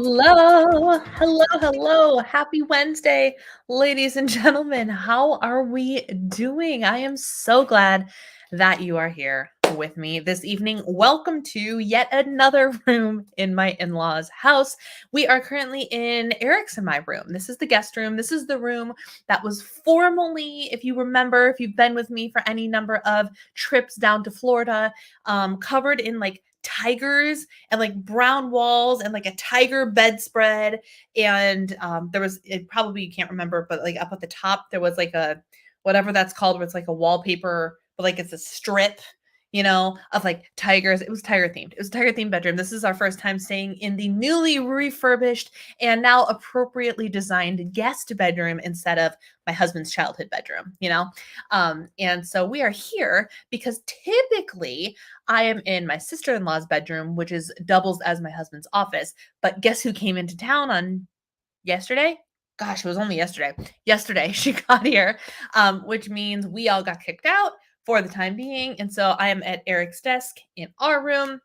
Hello. Happy Wednesday, ladies and gentlemen. How are we doing? I am so glad that you are here with me this evening. Welcome to yet another room in my in-laws' house. We are currently in Eric's and my room. This is the guest room. This is the room that was formerly, if you remember, if you've been with me for any number of trips down to Florida, covered in like tigers and like brown walls and like a tiger bedspread. And there was, it probably you can't remember, but like up at the top, there was like a, whatever that's called, where it's like a wallpaper, but like it's a strip, of like tigers. It was tiger themed. It was a tiger themed bedroom. This is our first time staying in the newly refurbished and now appropriately designed guest bedroom instead of my husband's childhood bedroom, and so we are here because typically I am in my sister-in-law's bedroom, which is doubles as my husband's office. But guess who came into town on yesterday? Gosh, it was only yesterday. Yesterday she got here, which means we all got kicked out for the time being. And so I am at Eric's desk in our room.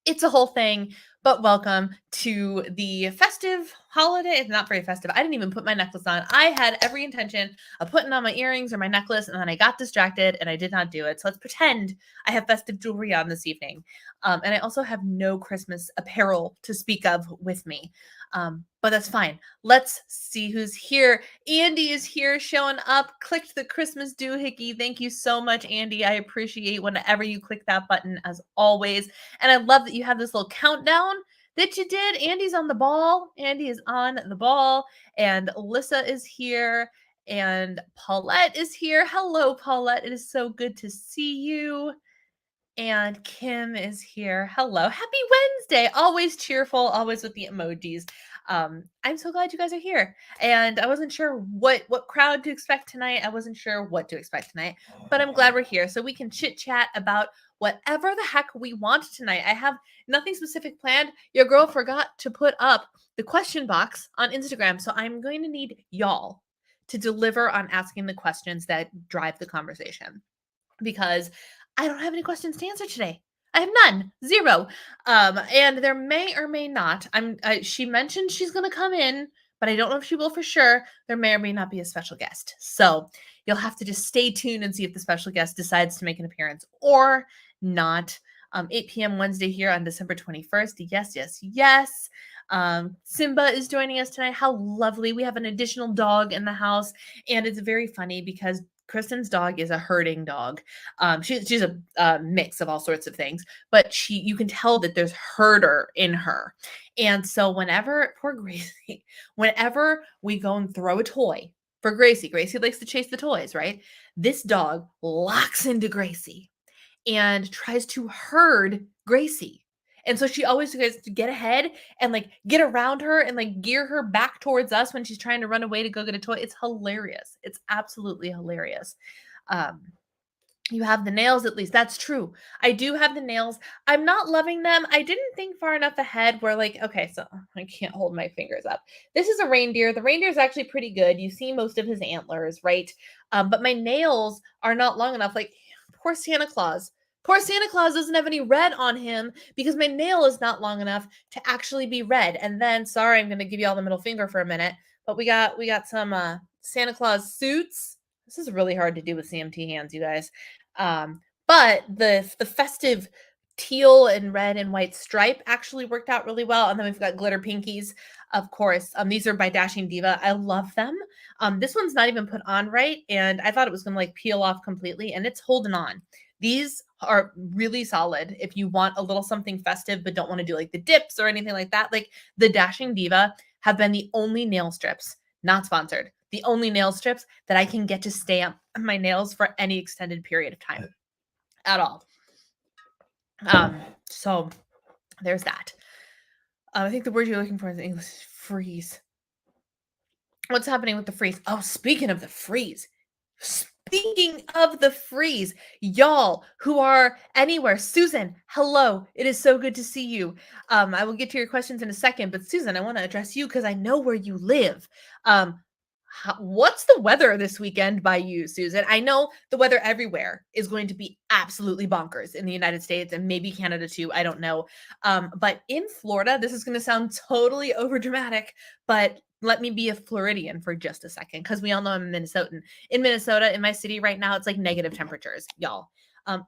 It's a whole thing, but welcome to the festive holiday. It's not very festive. I didn't even put my necklace on. I had every intention of putting on my earrings or my necklace, and then I got distracted and I did not do it. So let's pretend I have festive jewelry on this evening. And I also have no Christmas apparel to speak of with me. But that's fine. Let's see who's here. Andy is here showing up. Clicked the Christmas doohickey. Thank you so much, Andy. I appreciate whenever you click that button, as always. And I love that you have this little countdown that you did. Andy's on the ball. Andy is on the ball. And Alyssa is here. And Paulette is here. Hello, Paulette. It is so good to see you. And Kim is here. Hello. Happy Wednesday. Always cheerful, always with the emojis. I'm so glad you guys are here. And I wasn't sure what crowd to expect tonight. I wasn't sure what to expect tonight, but I'm glad we're here so we can chit chat about whatever the heck we want tonight. I have nothing specific planned. Your girl forgot to put up the question box on Instagram, so I'm going to need y'all to deliver on asking the questions that drive the conversation, because I don't have any questions to answer today. I have none, zero. And there may or may not. She mentioned she's gonna come in, but I don't know if she will for sure. There may or may not be a special guest, so you'll have to just stay tuned and see if the special guest decides to make an appearance or not. 8 p.m. Wednesday here on December 21st. Yes. Simba is joining us tonight. How lovely! We have an additional dog in the house, and it's very funny because Kristen's dog is a herding dog. She's a mix of all sorts of things, but you can tell that there's herder in her. And so poor Gracie, whenever we go and throw a toy for Gracie likes to chase the toys, right? This dog locks into Gracie and tries to herd Gracie. And so she always tries to get ahead and like get around her and like gear her back towards us when she's trying to run away to go get a toy. It's hilarious. It's absolutely hilarious. You have the nails, at least. That's true. I do have the nails. I'm not loving them. I didn't think far enough ahead where like, okay, so I can't hold my fingers up. This is a reindeer. The reindeer is actually pretty good. You see most of his antlers, right? But my nails are not long enough. Like, poor Santa Claus. Poor Santa Claus doesn't have any red on him because my nail is not long enough to actually be red. And then, sorry, I'm going to give you all the middle finger for a minute, but we got some Santa Claus suits. This is really hard to do with CMT hands, you guys. But the festive teal and red and white stripe actually worked out really well. And then we've got glitter pinkies, of course. These are by Dashing Diva. I love them. This one's not even put on right, and I thought it was going to like peel off completely, and it's holding on. These are really solid if you want a little something festive but don't want to do like the dips or anything like that. Like the Dashing Diva have been the only nail strips, not sponsored, the only nail strips that I can get to stay on my nails for any extended period of time at all. So there's that. I think the word you're looking for is English freeze. What's happening with the freeze? Oh, speaking of the freeze, y'all who are anywhere, Susan, hello. It is so good to see you. I will get to your questions in a second, but Susan, I want to address you because I know where you live. What's the weather this weekend by you, Susan? I know the weather everywhere is going to be absolutely bonkers in the United States and maybe Canada too. I don't know. But in Florida, this is going to sound totally overdramatic, but let me be a Floridian for just a second because we all know I'm a Minnesotan. In Minnesota, in my city right now, it's like negative temperatures, y'all.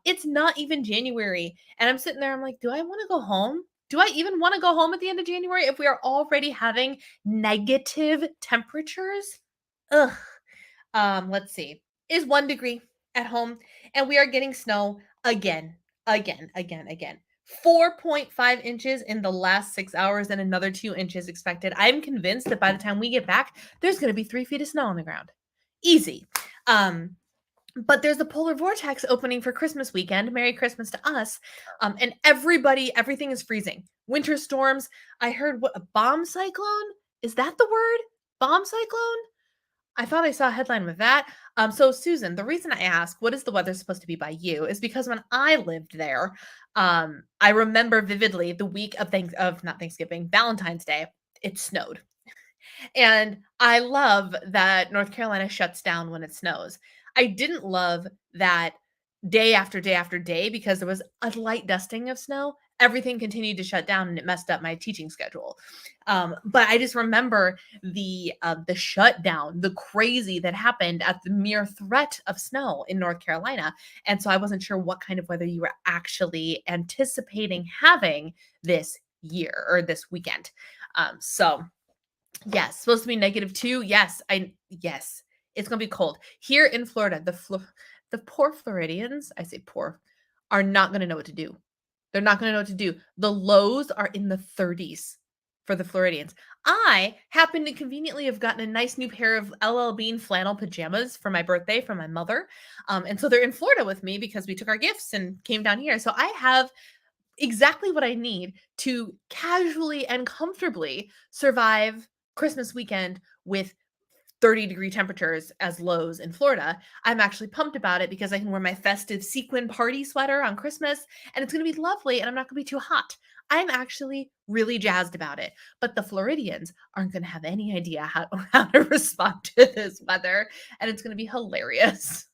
It's not even January. And I'm sitting there, I'm like, do I want to go home? Do I even want to go home at the end of January if we are already having negative temperatures? Ugh. Let's see. Is 1 degree at home, and we are getting snow again. 4.5 inches in the last 6 hours and another 2 inches expected. I'm convinced that by the time we get back, there's going to be 3 feet of snow on the ground. Easy. But there's a polar vortex opening for Christmas weekend. Merry Christmas to us. And everything is freezing. Winter storms. I heard what a bomb cyclone? Is that the word? Bomb cyclone? I thought I saw a headline with that. So Susan, the reason I ask what is the weather supposed to be by you is because when I lived there, I remember vividly the week of Valentine's Day, it snowed. And I love that North Carolina shuts down when it snows. I didn't love that day after day after day because there was a light dusting of snow. Everything continued to shut down and it messed up my teaching schedule. But I just remember the shutdown, the crazy that happened at the mere threat of snow in North Carolina. And so I wasn't sure what kind of weather you were actually anticipating having this year or this weekend. So yes, supposed to be -2. Yes, it's gonna be cold here in Florida. The poor Floridians, I say poor, are not gonna know what to do. They're not gonna know what to do. The lows are in the 30s for the Floridians. I happen to conveniently have gotten a nice new pair of LL Bean flannel pajamas for my birthday from my mother. And so they're in Florida with me because we took our gifts and came down here. So I have exactly what I need to casually and comfortably survive Christmas weekend with 30-degree temperatures as lows in Florida. I'm actually pumped about it because I can wear my festive sequin party sweater on Christmas and it's going to be lovely and I'm not going to be too hot. I'm actually really jazzed about it. But the Floridians aren't going to have any idea how to respond to this weather and it's going to be hilarious.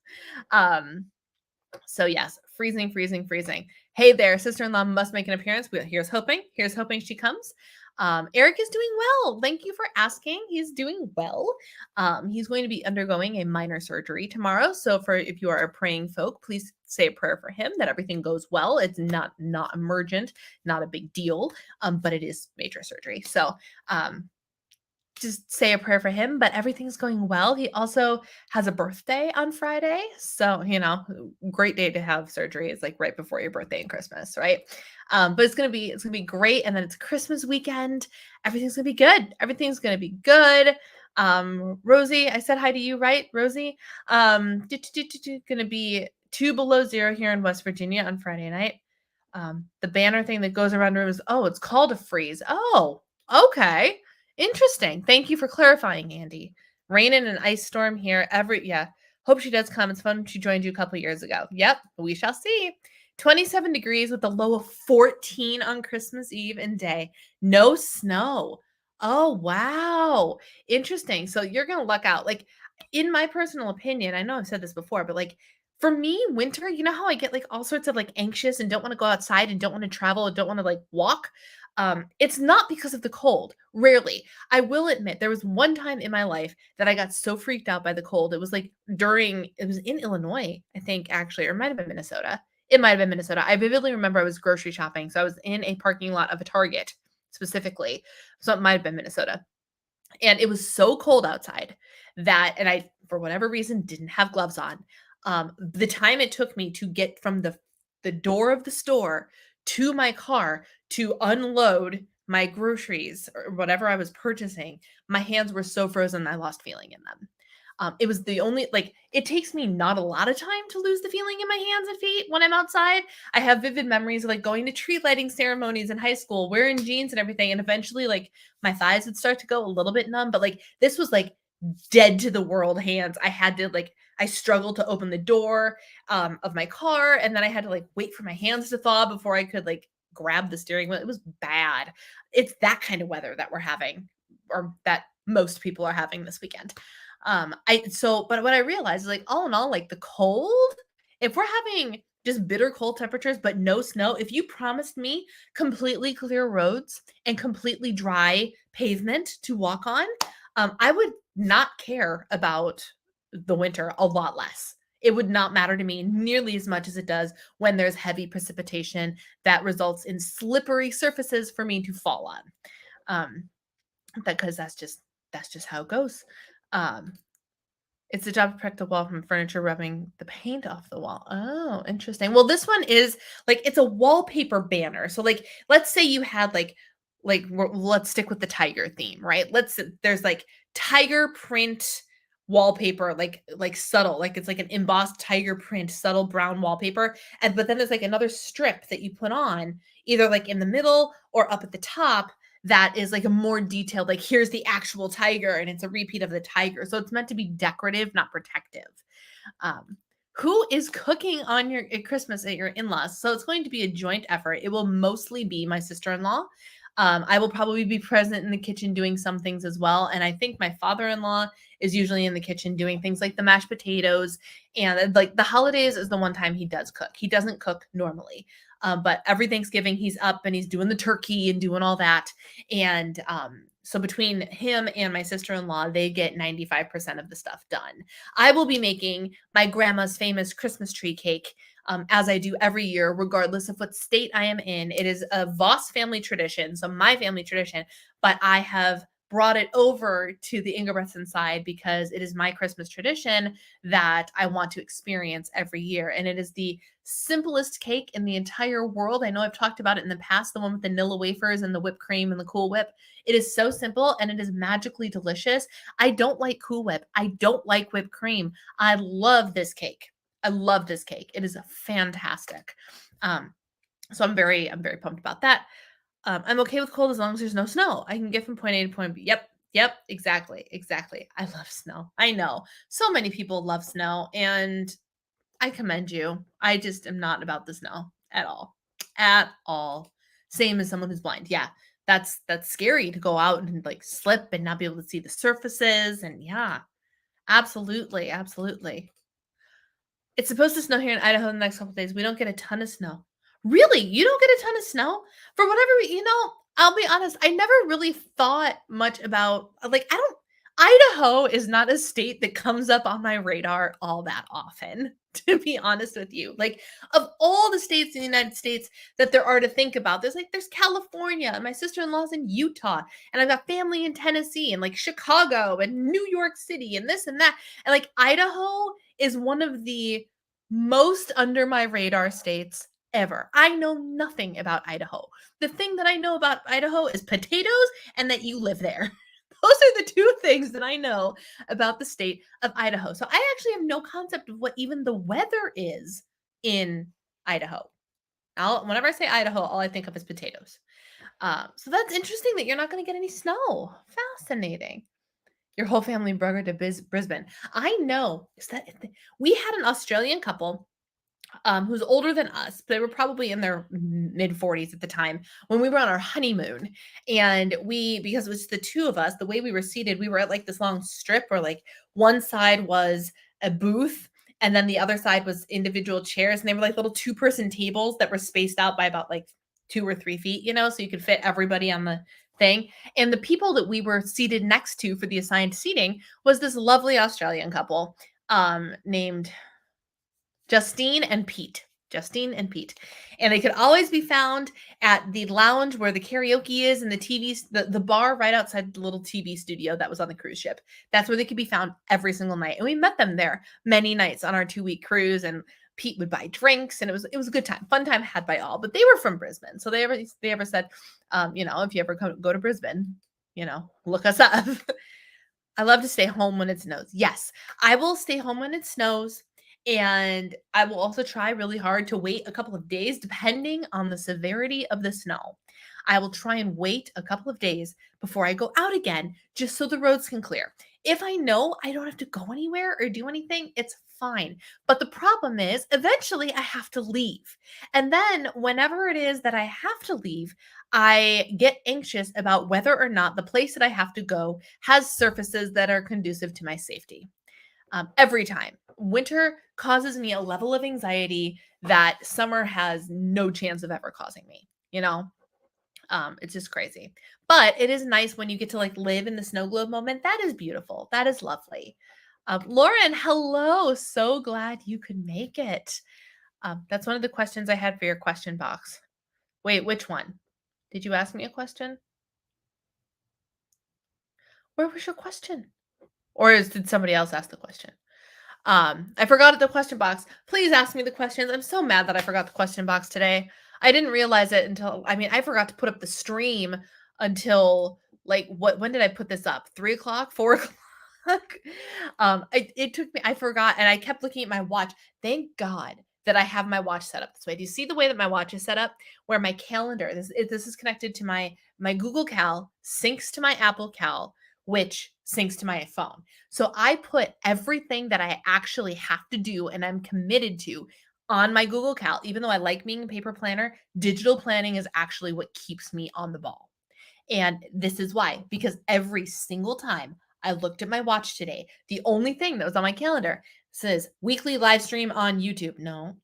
So yes, freezing. Hey there, sister-in-law must make an appearance. Here's hoping she comes. Eric is doing well. Thank you for asking. He's doing well. He's going to be undergoing a minor surgery tomorrow. So if you are a praying folk, please say a prayer for him that everything goes well. It's not emergent, not a big deal, but it is major surgery. So just say a prayer for him, but everything's going well. He also has a birthday on Friday. So, great day to have surgery. It's like right before your birthday and Christmas, right? But it's going to be great. And then it's Christmas weekend. Everything's going to be good. Rosie, I said hi to you, right? Rosie, going to be 2 below 0 here in West Virginia on Friday night. The banner thing that goes around the room is, it's called a freeze. Oh, okay. Interesting. Thank you for clarifying, Andy. Rain and an ice storm here. Hope she does come. It's fun. She joined you a couple years ago. Yep, we shall see. 27 degrees with a low of 14 on Christmas Eve and day. No snow. Oh, wow. Interesting. So you're going to luck out. Like, in my personal opinion, I know I've said this before, but like, for me, winter, you know how I get like all sorts of like anxious and don't want to go outside and don't want to travel and don't want to like walk? It's not because of the cold. Rarely. I will admit there was one time in my life that I got so freaked out by the cold. It was in Illinois, I think, actually, or it might have been Minnesota. It might have been Minnesota. I vividly remember I was grocery shopping, so I was in a parking lot of a Target specifically. So it might have been Minnesota. And it was so cold outside that, and I, for whatever reason, didn't have gloves on. The time it took me to get from the door of the store to my car to unload my groceries or whatever I was purchasing, my hands were so frozen I lost feeling in them. It was the only, like, it takes me not a lot of time to lose the feeling in my hands and feet when I'm outside. I have vivid memories of like going to tree lighting ceremonies in high school, wearing jeans and everything, and eventually like my thighs would start to go a little bit numb. But like this was like dead to the world hands. I had to like, I struggled to open the door of my car, and then I had to like wait for my hands to thaw before I could like grab the steering wheel. It was bad. It's that kind of weather that we're having, or that most people are having this weekend. But what I realized is like all in all, like the cold, if we're having just bitter cold temperatures but no snow, if you promised me completely clear roads and completely dry pavement to walk on, I would not care about the winter a lot less. It would not matter to me nearly as much as it does when there's heavy precipitation that results in slippery surfaces for me to fall on. Because that's just how it goes. Um, it's a job to protect the wall from furniture rubbing the paint off the wall. Oh, interesting. Well, this one is like it's a wallpaper banner. So like let's say you had let's stick with the tiger theme, right? There's like tiger print wallpaper, like subtle, like it's like an embossed tiger print subtle brown wallpaper. And but then there's like another strip that you put on either like in the middle or up at the top that is like a more detailed, like here's the actual tiger and it's a repeat of the tiger. So it's meant to be decorative, not protective. Um, who is cooking on your at Christmas at your in-laws? So it's going to be a joint effort. It will mostly be my sister-in-law. I will probably be present in the kitchen doing some things as well. And I think my father-in-law is usually in the kitchen doing things like the mashed potatoes. And like the holidays is the one time he does cook. He doesn't cook normally. But every Thanksgiving he's up and he's doing the turkey and doing all that. And so between him and my sister-in-law, they get 95% of the stuff done. I will be making my grandma's famous Christmas tree cake, as I do every year, regardless of what state I am in. It is a Voss family tradition, so my family tradition, but I have brought it over to the Engebretsen side because it is my Christmas tradition that I want to experience every year. And it is the simplest cake in the entire world. I know I've talked about it in the past, the one with the Nilla wafers and the whipped cream and the Cool Whip. It is so simple and it is magically delicious. I don't like Cool Whip. I don't like whipped cream. I love this cake. I love this cake. It is fantastic. Um, so I'm very pumped about that. I'm okay with cold as long as there's no snow. I can get from point A to point B. Yep, exactly. I love snow. I know so many people love snow, and I commend you. I just am not about the snow at all. At all. Same as someone who's blind. Yeah. That's scary to go out and like slip and not be able to see the surfaces. And yeah, absolutely. It's supposed to snow here in Idaho in the next couple of days. We don't get a ton of snow. Really? You don't get a ton of snow? For whatever I'll be honest, I never really thought much about like I don't Idaho is not a state that comes up on my radar all that often, to be honest with you. Like of all the states in the United States that there are to think about, there's California, and my sister-in-law's in Utah, and I've got family in Tennessee and like Chicago and New York City and this and that. And like Idaho is one of the most under my radar states ever. I know nothing about Idaho. The thing that I know about Idaho is potatoes and that you live there. Those are the two things that I know about the state of Idaho. So I actually have no concept of what even the weather is in Idaho. Whenever I say Idaho, all I think of is potatoes. So that's interesting that you're not going to get any snow. Fascinating. Your whole family broker to Brisbane. I know. We had an Australian couple who's older than us. They were probably in their mid 40s at the time when we were on our honeymoon. And because it was the two of us, the way we were seated, we were at like this long strip where like one side was a booth and then the other side was individual chairs. And they were like little 2-person tables that were spaced out by about like 2 or 3 feet, so you could fit everybody on the thing. And the people that we were seated next to for the assigned seating was this lovely Australian couple named Justine and Pete. Justine and Pete. And they could always be found at the lounge where the karaoke is and the TV, the bar right outside the little TV studio that was on the cruise ship. That's where they could be found every single night. And we met them there many nights on our 2-week cruise. And Pete would buy drinks, and it was a good time, fun time had by all. But they were from Brisbane, so they ever said, if you ever go to Brisbane, look us up. I love to stay home when it snows. Yes, I will stay home when it snows. And I will also try really hard to wait a couple of days, depending on the severity of the snow. I will try and wait a couple of days before I go out again, just so the roads can clear. If I know I don't have to go anywhere or do anything, it's fine. But the problem is, eventually I have to leave. And then, whenever it is that I have to leave, I get anxious about whether or not the place that I have to go has surfaces that are conducive to my safety. Every time. Winter causes me a level of anxiety that summer has no chance of ever causing me, It's just crazy. But it is nice when you get to live in the snow globe moment. That is beautiful. That is lovely. Lauren, hello. So glad you could make it. That's one of the questions I had for your question box. Wait, which one? Did you ask me a question? Where was your question? Or did somebody else ask the question? I forgot the question box. Please ask me the questions. I'm so mad that I forgot the question box today. I didn't realize it until, I forgot to put up the stream until when did I put this up? 3:00, 4:00? It took me, I forgot, and I kept looking at my watch. Thank God that I have my watch set up this way. Do you see the way that my watch is set up? Where my calendar, this is connected to my Google Cal, syncs to my Apple Cal, which syncs to my phone. So I put everything that I actually have to do and I'm committed to on my Google Cal. Even though I like being a paper planner, digital planning is actually what keeps me on the ball. And this is why, because every single time I looked at my watch today, the only thing that was on my calendar says weekly live stream on YouTube. No,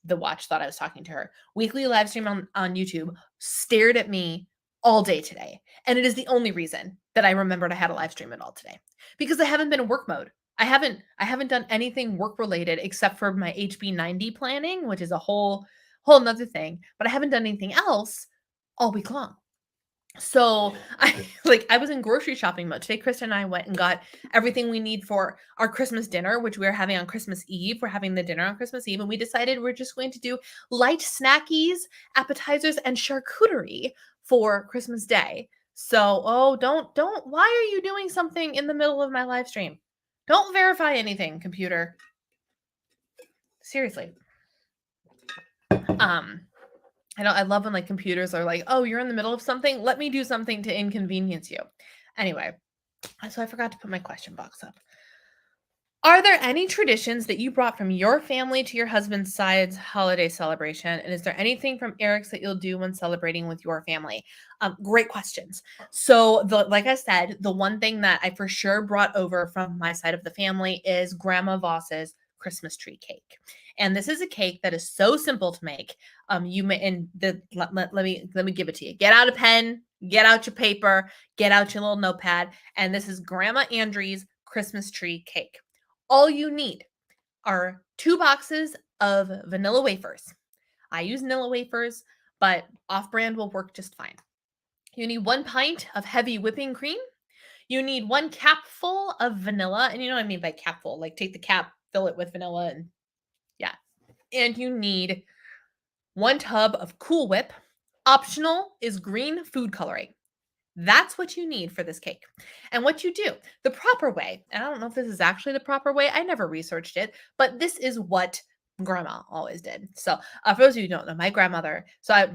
the watch thought I was talking to her. Weekly live stream on YouTube, stared at me all day today. And it is the only reason that I remembered I had a live stream at all today, because I haven't been in work mode. I haven't done anything work related except for my HB90 planning, which is a whole nother thing, but I haven't done anything else all week long. So I was in grocery shopping mode. Today, Krista and I went and got everything we need for our Christmas dinner, which we're having on Christmas Eve. We're having the dinner on Christmas Eve, and we decided we're just going to do light snackies, appetizers, and charcuterie for Christmas Day. So, why are you doing something in the middle of my live stream? Don't verify anything, computer. Seriously. I love when computers are like, oh, you're in the middle of something. Let me do something to inconvenience you. Anyway, so I forgot to put my question box up. Are there any traditions that you brought from your family to your husband's side's holiday celebration? And is there anything from Eric's that you'll do when celebrating with your family? Great questions. So like I said, the one thing that I for sure brought over from my side of the family is Grandma Voss's Christmas tree cake. And this is a cake that is so simple to make. Let me give it to you. Get out a pen, get out your paper, get out your little notepad. And this is Grandma Andrew's Christmas tree cake. All you need are 2 boxes of vanilla wafers. I use vanilla wafers, but off-brand will work just fine. You need 1 pint of heavy whipping cream. You need 1 capful of vanilla. And you know what I mean by capful. Take the cap, fill it with vanilla, and yeah. And you need 1 tub of Cool Whip. Optional is green food coloring. That's what you need for this cake. And what you do, the proper way, and I don't know if this is actually the proper way, I never researched it, but this is what grandma always did. So for those of you who don't know, my grandmother,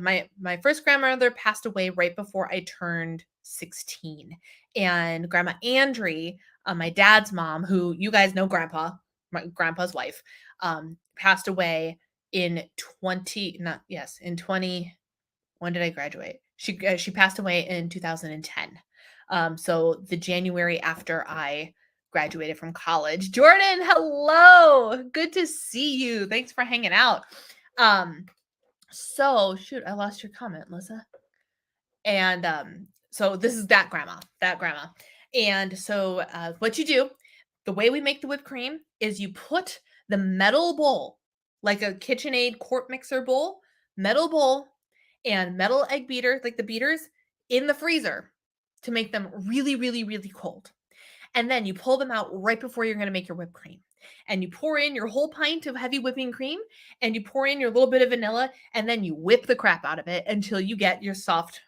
my first grandmother passed away right before I turned 16. And Grandma Andrea, my dad's mom, who you guys know my grandpa's wife, passed away in 20, when did I graduate? She passed away in 2010. So the January after I graduated from college. Jordan, hello. Good to see you. Thanks for hanging out. So shoot, I lost your comment, Lisa. And so this is that grandma. And so what you do, the way we make the whipped cream is you put the metal bowl like a KitchenAid quart mixer bowl, and metal egg beater, like the beaters, in the freezer to make them really, really, really cold. And then you pull them out right before you're going to make your whipped cream. And you pour in your whole pint of heavy whipping cream, and you pour in your little bit of vanilla, and then you whip the crap out of it until you get your soft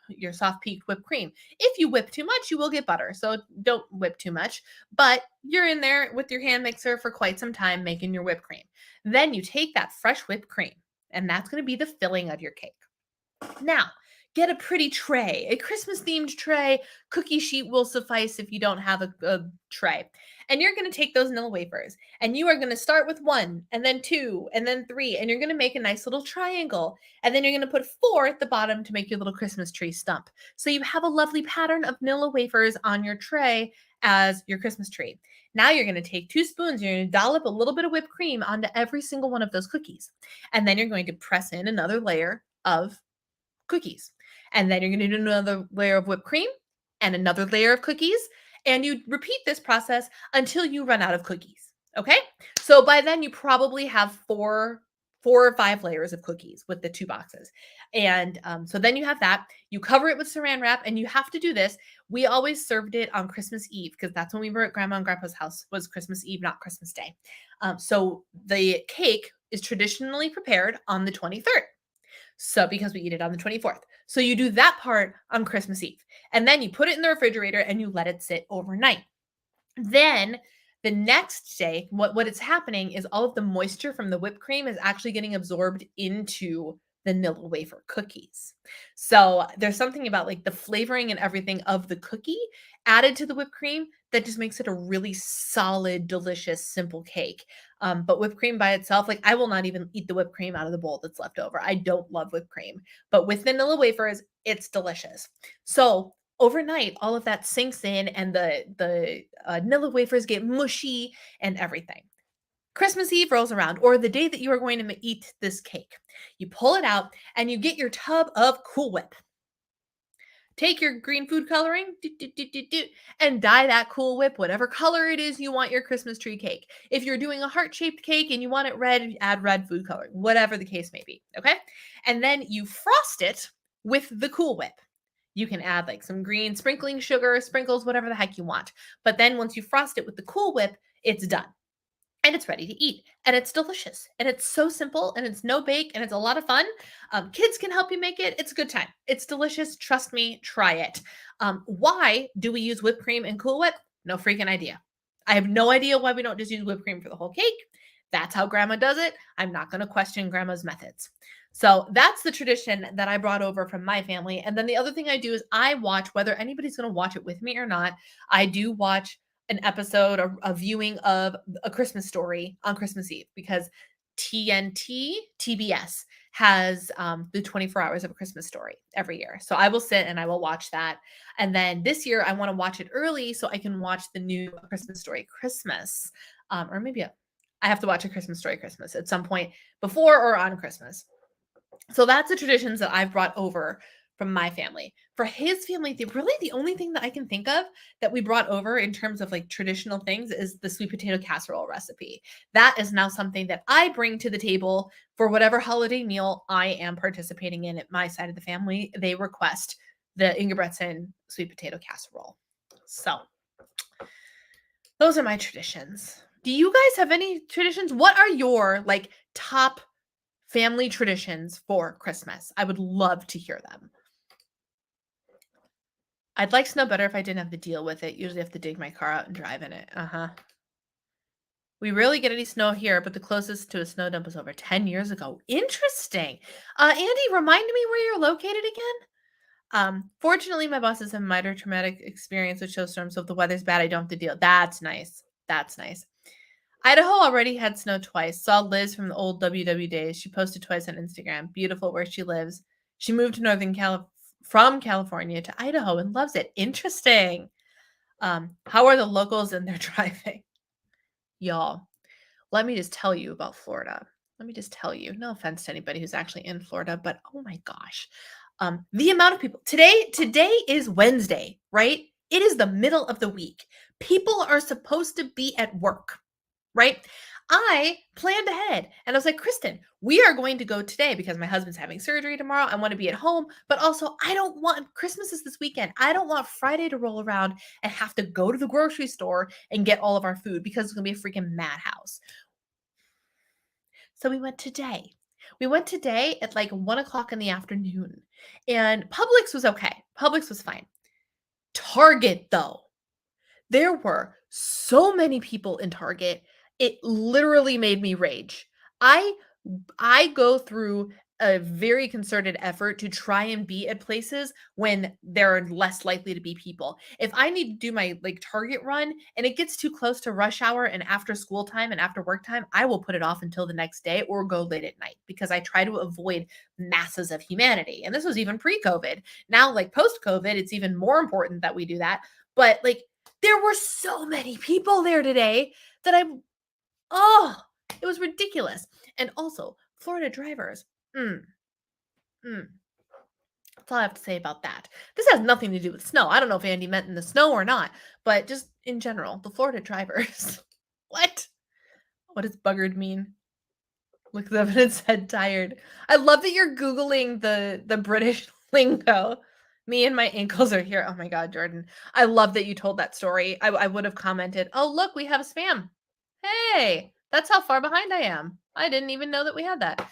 peaked whipped cream. If you whip too much, you will get butter. So don't whip too much, but you're in there with your hand mixer for quite some time making your whipped cream. Then you take that fresh whipped cream, and that's going to be the filling of your cake. Now, get a pretty tray, a Christmas themed tray. Cookie sheet will suffice if you don't have a tray. And you're going to take those vanilla wafers, and you are going to start with one, and then two, and then three, and you're going to make a nice little triangle. And then you're going to put four at the bottom to make your little Christmas tree stump. So you have a lovely pattern of vanilla wafers on your tray as your Christmas tree. Now you're going to take 2 spoons, you're going to dollop a little bit of whipped cream onto every single one of those cookies. And then you're going to press in another layer of cookies. And then you're going to do another layer of whipped cream and another layer of cookies. And you repeat this process until you run out of cookies. Okay. So by then you probably have four or five layers of cookies with the 2 boxes. And so then you have that. You cover it with saran wrap, and you have to do this. We always served it on Christmas Eve because that's when we were at Grandma and Grandpa's house, was Christmas Eve, not Christmas Day. So the cake is traditionally prepared on the 23rd. So because we eat it on the 24th. So you do that part on Christmas Eve. And then you put it in the refrigerator and you let it sit overnight. Then the next day, what is happening is all of the moisture from the whipped cream is actually getting absorbed into the vanilla wafer cookies. So there's something about like the flavoring and everything of the cookie added to the whipped cream that just makes it a really solid, delicious, simple cake. But whipped cream by itself, like I will not even eat the whipped cream out of the bowl that's left over. I don't love whipped cream, but with vanilla wafers, it's delicious. So overnight, all of that sinks in, and the vanilla wafers get mushy and everything. Christmas Eve rolls around, or the day that you are going to eat this cake. You pull it out and you get your tub of Cool Whip. Take your green food coloring and dye that Cool Whip whatever color it is you want your Christmas tree cake. If you're doing a heart-shaped cake and you want it red, add red food coloring, whatever the case may be, okay? And then you frost it with the Cool Whip. You can add like some green sprinkling sugar, sprinkles, whatever the heck you want. But then once you frost it with the Cool Whip, it's done. And it's ready to eat, and it's delicious, and it's so simple, and it's no bake, and it's a lot of fun. Kids can help you make it. It's a good time. It's delicious. Trust me, try it. Why do we use whipped cream and Cool Whip? No freaking idea. I have no idea why we don't just use whipped cream for the whole cake. That's how grandma does it. I'm not going to question grandma's methods. So that's the tradition that I brought over from my family. And then the other thing I do is I watch, whether anybody's going to watch it with me or not, I do watch an episode or a viewing of A Christmas Story on Christmas Eve, because TBS has the 24 hours of A Christmas Story every year. So I will sit and I will watch that. And then this year I want to watch it early so I can watch the new A Christmas Story Christmas. Or maybe I have to watch A Christmas Story Christmas at some point before or on Christmas. So that's the traditions that I've brought over from my family. For his family, the only thing that I can think of that we brought over in terms of like traditional things is the sweet potato casserole recipe. That is now something that I bring to the table for whatever holiday meal I am participating in at my side of the family. They request the Engebretsen sweet potato casserole. So those are my traditions. Do you guys have any traditions? What are your like top family traditions for Christmas? I would love to hear them. I'd like snow better if I didn't have to deal with it. Usually I have to dig my car out and drive in it. We rarely get any snow here, but the closest to a snow dump was over 10 years ago. Interesting. Andy, remind me where you're located again. Fortunately, my bosses have minor traumatic experience with snowstorms, so if the weather's bad, I don't have to deal. That's nice. That's nice. Idaho already had snow twice. Saw Liz from the old WW days. She posted twice on Instagram. Beautiful where she lives. She moved to from California to Idaho and loves it. Interesting. How are the locals in their driving? Y'all, let me just tell you about Florida. Let me just tell you, no offense to anybody who's actually in Florida, but oh my gosh. The amount of people today is Wednesday, right? It is the middle of the week. People are supposed to be at work, right? I planned ahead and I was like, Kristen, we are going to go today because my husband's having surgery tomorrow. I want to be at home, but also I don't want Christmas is this weekend. I don't want Friday to roll around and have to go to the grocery store and get all of our food because it's going to be a freaking madhouse. So we went today. We went today at like 1 o'clock in the afternoon, and Publix was okay. Publix was fine. Target, though, there were so many people in Target, it literally made me rage. I I go through a very concerted effort to try and be at places when there are less likely to be people. If I need to do my like Target run and it gets too close to rush hour and after school time and after work time, I will put it off until the next day or go late at night because I try to avoid masses of humanity. And this was even pre-COVID. Now, like post-COVID, it's even more important that we do that. But like there were so many people there today that oh, it was ridiculous. And also, Florida drivers. Mm, mm. That's all I have to say about that. This has nothing to do with snow. I don't know if Andy meant in the snow or not, but just in general, the Florida drivers. What? What does buggered mean? Look up and it said tired. I love that you're Googling the British lingo. Me and my ankles are here. Oh my God, Jordan. I love that you told that story. I would have commented, oh, look, we have a spam. Hey, that's how far behind I am. I didn't even know that we had that.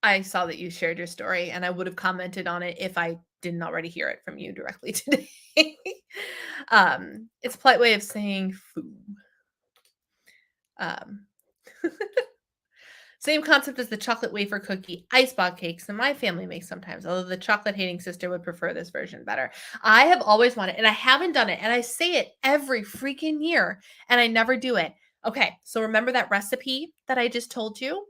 I saw that you shared your story and I would have commented on it if I didn't already hear it from you directly today. It's a polite way of saying foo. Um, Same concept as the chocolate wafer cookie ice bog cakes that my family makes sometimes, although the chocolate hating sister would prefer this version better. I have always wanted, and I haven't done it, and I say it every freaking year, and I never do it. Okay, so remember that recipe that I just told you?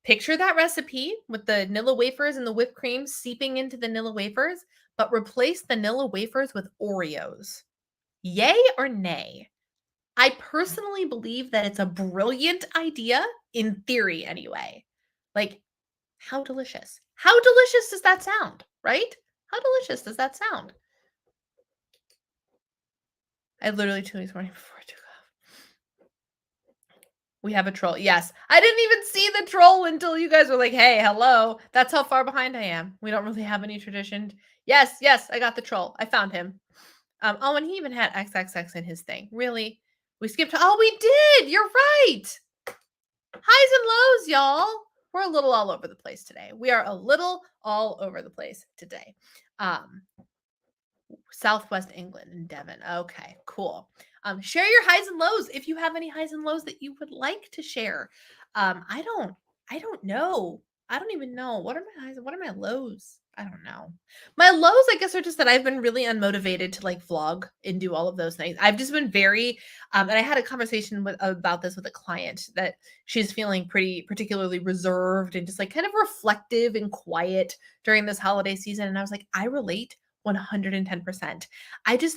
Picture that recipe with the Nilla wafers and the whipped cream seeping into the Nilla wafers, but replace the Nilla wafers with Oreos. Yay or nay? I personally believe that it's a brilliant idea, in theory anyway. Like, how delicious. How delicious does that sound, right? How delicious does that sound? I literally tuned this morning before I took off. We have a troll. Yes. I didn't even see the troll until you guys were like, hey, hello. That's how far behind I am. We don't really have any tradition. Yes, yes, I got the troll. I found him. Oh, and he even had XXX in his thing. Really? We skipped. Oh, we did. You're right. Highs and lows, y'all. We're a little all over the place today. We are a little all over the place today. Southwest England and Devon. Okay, cool. Share your highs and lows if you have any highs and lows that you would like to share. I don't know. I don't even know. What are my highs? What are my lows? I don't know. My lows, I guess, are just that I've been really unmotivated to like vlog and do all of those things. I've just been very, and I had a conversation about this with a client that she's feeling pretty particularly reserved and just like kind of reflective and quiet during this holiday season. And I was like, I relate 110%.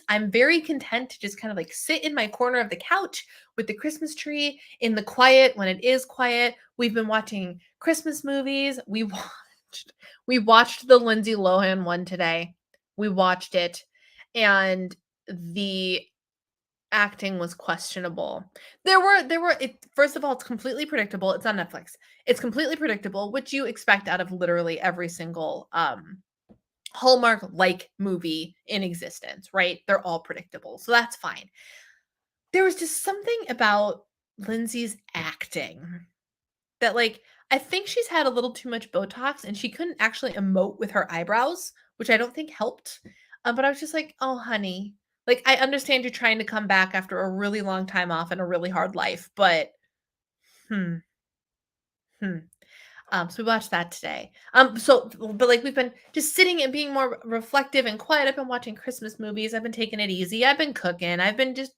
I'm very content to just kind of like sit in my corner of the couch with the Christmas tree in the quiet when it is quiet. We've been watching Christmas movies. We watched the Lindsay Lohan one today. We watched it and the acting was questionable. First of all, it's completely predictable. It's on Netflix. It's completely predictable, which you expect out of literally every single Hallmark like movie in existence, right? They're all predictable. So that's fine. There was just something about Lindsay's acting that like I think she's had a little too much Botox and she couldn't actually emote with her eyebrows, which I don't think helped. But I was just like, "Oh, honey, like I understand you're trying to come back after a really long time off and a really hard life, but hmm, hmm." So we watched that today. But like we've been just sitting and being more reflective and quiet. I've been watching Christmas movies. I've been taking it easy. I've been cooking. I've been just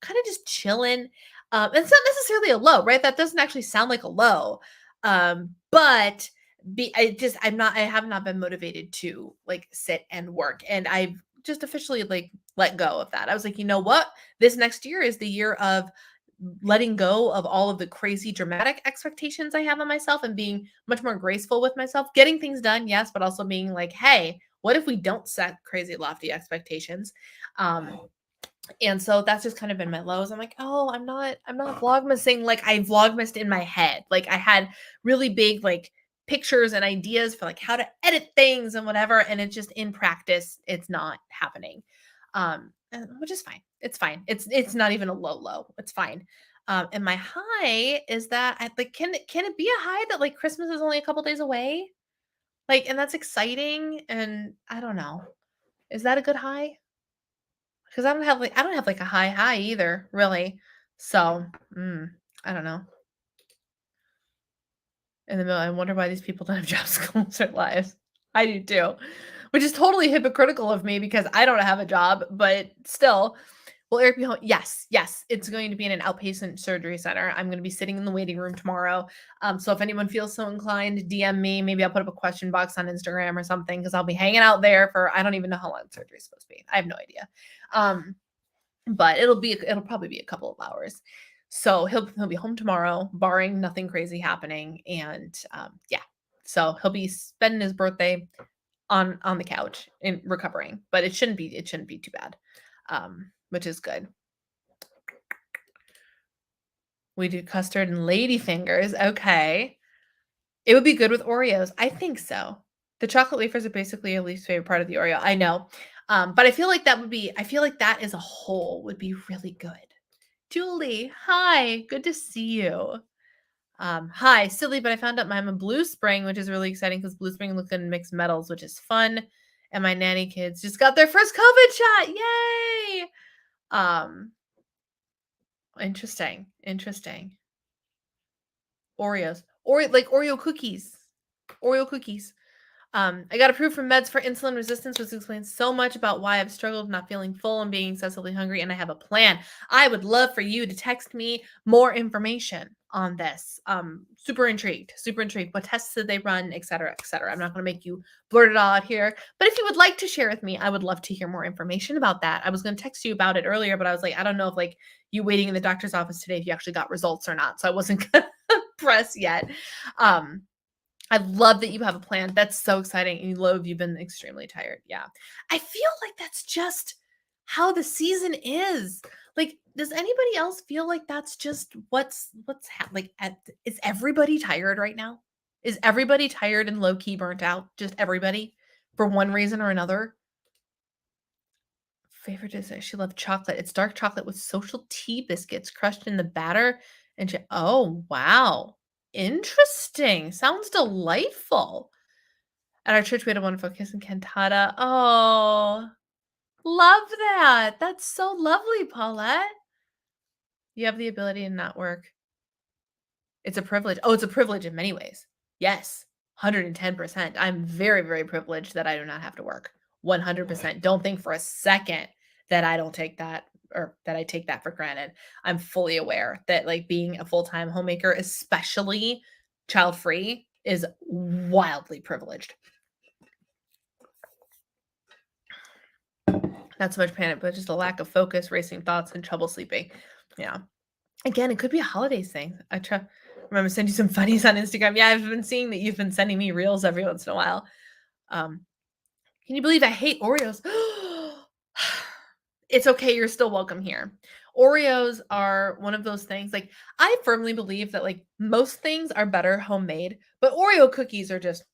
kind of just chilling. It's not necessarily a low, right? That doesn't actually sound like a low. But I have not been motivated to like sit and work. And I've just officially like let go of that. I was like, you know what? This next year is the year of letting go of all of the crazy dramatic expectations I have on myself and being much more graceful with myself, getting things done, yes, but also being like, hey, what if we don't set crazy lofty expectations? And so that's just kind of been my lows. I'm like, oh, I'm not vlogmasing like I vlogmased in my head. Like I had really big like pictures and ideas for like how to edit things and whatever. And it's just in practice, it's not happening. Which is fine. It's fine. It's not even a low. It's fine. And my high is that I like can it be a high that like Christmas is only a couple days away? Like, and that's exciting. And I don't know. Is that a good high? Because I don't have like a high either, really. So, I don't know. In the middle, I wonder why these people don't have job goals or lives. I do too, which is totally hypocritical of me because I don't have a job, but still. Will Eric be home? Yes, yes. It's going to be in an outpatient surgery center. I'm going to be sitting in the waiting room tomorrow. So if anyone feels so inclined, DM me. Maybe I'll put up a question box on Instagram or something because I'll be hanging out there for I don't even know how long surgery is supposed to be. I have no idea. But it'll probably be a couple of hours. So he'll be home tomorrow, barring nothing crazy happening, and yeah. So he'll be spending his birthday on the couch and recovering, but it shouldn't be too bad, which is good. We do custard and lady fingers. Okay, it would be good with Oreos. I think so. The chocolate wafers are basically your least favorite part of the Oreo. I know, but I feel like I feel like that as a whole would be really good. Julie, hi, good to see you. Hi, silly, but I found out I'm a Blue Spring, which is really exciting because Blue Spring looks in mixed metals, which is fun. And my nanny kids just got their first COVID shot. Yay! Um, interesting. Oreos, like Oreo cookies, Oreo cookies. I got approved for meds for insulin resistance, which explains so much about why I've struggled not feeling full and being excessively hungry, and I have a plan. I would love for you to text me more information on this. Super intrigued. What tests did they run, et cetera, et cetera. I'm not going to make you blurt it all out here, but if you would like to share with me, I would love to hear more information about that. I was going to text you about it earlier, but I was like, I don't know if like you waiting in the doctor's office today, if you actually got results or not. So I wasn't going to press yet. I love that you have a plan. That's so exciting. And you love you've been extremely tired. Yeah. I feel like that's just how the season is. Like, does anybody else feel like that's just is everybody tired right now? Is everybody tired and low key burnt out? Just everybody for one reason or another? Favorite dessert? She loved chocolate. It's dark chocolate with social tea biscuits crushed in the batter. Oh, wow. Interesting. Sounds delightful. At our church, we had a wonderful kiss and cantata. Oh, love that. That's so lovely, Paulette. You have the ability to not work. It's a privilege. Oh, it's a privilege in many ways. Yes, 110%. I'm very, very privileged that I do not have to work. 100%. Don't think for a second that I don't take that or that I take that for granted. I'm fully aware that like being a full-time homemaker, especially child-free, is wildly privileged. Not so much panic, but just a lack of focus, racing thoughts, and trouble sleeping. Yeah. Again, it could be a holidays thing. I remember send you some funnies on Instagram. Yeah, I've been seeing that you've been sending me reels every once in a while. Can you believe I hate Oreos? It's okay. You're still welcome here. Oreos are one of those things. Like I firmly believe that like most things are better homemade, but Oreo cookies are just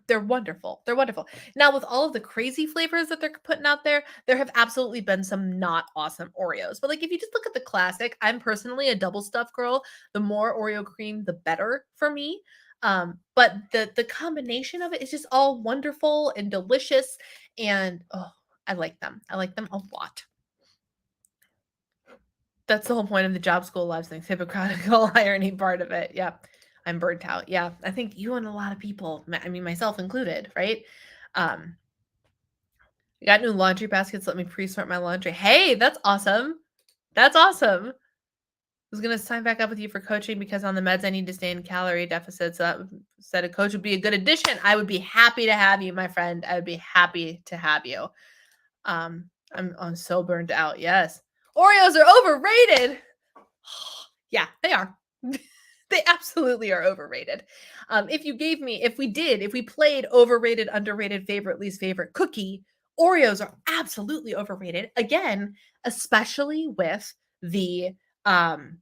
they're wonderful. They're wonderful. Now with all of the crazy flavors that they're putting out there, there have absolutely been some not awesome Oreos. But like if you just look at the classic, I'm personally a double stuff girl. The more Oreo cream, the better for me. But the combination of it is just all wonderful and delicious. And oh, I like them. I like them a lot. That's the whole point of the job school lives things, hypocritical irony part of it. Yeah. I'm burnt out. Yeah. I think you and a lot of people, I mean, myself included, right? I got new laundry baskets. Let me pre-sort my laundry. Hey, that's awesome. That's awesome. I was going to sign back up with you for coaching because on the meds, I need to stay in calorie deficits. So that said a coach would be a good addition. I would be happy to have you, my friend. I would be happy to have you. I'm so burned out. Yes. Oreos are overrated. Yeah, they are. They absolutely are overrated. If we played overrated, underrated, favorite, least favorite cookie, Oreos are absolutely overrated. Again, especially with the um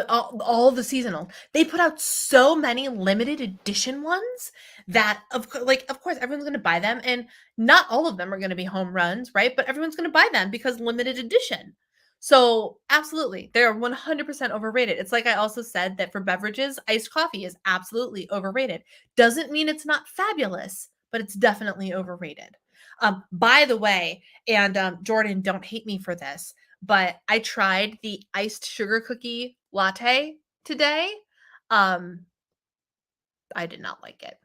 all the seasonal. They put out so many limited edition ones that of course everyone's going to buy them, and not all of them are going to be home runs, right? But everyone's going to buy them because limited edition. So, absolutely, they're 100% overrated. It's like I also said that for beverages, iced coffee is absolutely overrated. Doesn't mean it's not fabulous, but it's definitely overrated. By the way, and Jordan, don't hate me for this, but I tried the iced sugar cookie latte today. Um, I did not like it.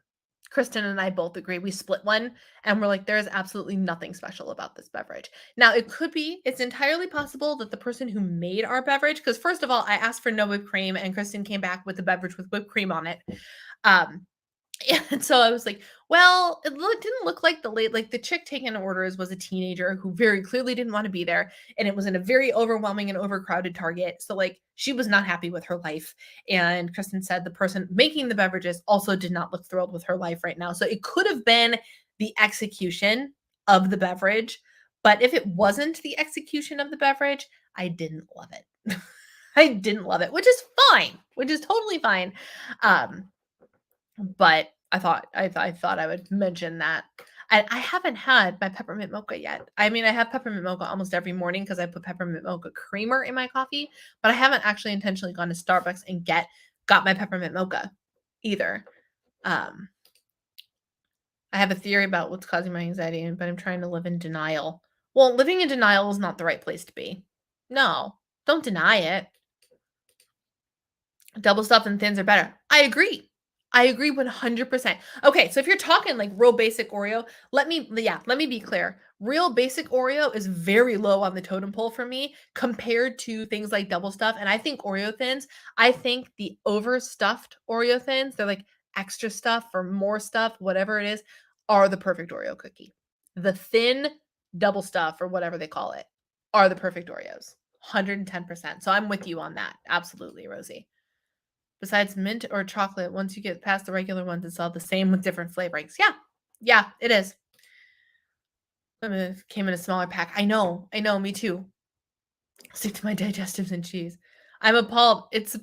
Kristen and I both agree. We split one and we're like, there is absolutely nothing special about this beverage. Now, it's entirely possible that the person who made our beverage, because first of all, I asked for no whipped cream and Kristen came back with the beverage with whipped cream on it. Um, and so I was like, well, didn't look like the chick taking orders was a teenager who very clearly didn't want to be there. And it was in a very overwhelming and overcrowded Target. So, like, she was not happy with her life. And Kristen said the person making the beverages also did not look thrilled with her life right now. So, it could have been the execution of the beverage. But if it wasn't the execution of the beverage, I didn't love it. I didn't love it, which is fine, which is totally fine. But I thought I would mention that. I haven't had my peppermint mocha yet. I mean, I have peppermint mocha almost every morning because I put peppermint mocha creamer in my coffee, but I haven't actually intentionally gone to Starbucks and got my peppermint mocha either. Um, I have a theory about what's causing my anxiety, but I'm trying to live in denial. Well, living in denial is not the right place to be. No, don't deny it. Double stuffed and thins are better. I agree. I agree 100%. Okay, so if you're talking like real basic Oreo, let me be clear. Real basic Oreo is very low on the totem pole for me compared to things like double stuff. And I think Oreo thins, I think the overstuffed Oreo thins, they're like extra stuff or more stuff, whatever it is, are the perfect Oreo cookie. The thin double stuff or whatever they call it are the perfect Oreos. 110%. So I'm with you on that. Absolutely, Rosie. Besides mint or chocolate, once you get past the regular ones, it's all the same with different flavorings. Yeah. Yeah, it is. It came in a smaller pack. I know, me too. Stick to my digestives and cheese. I'm appalled. It's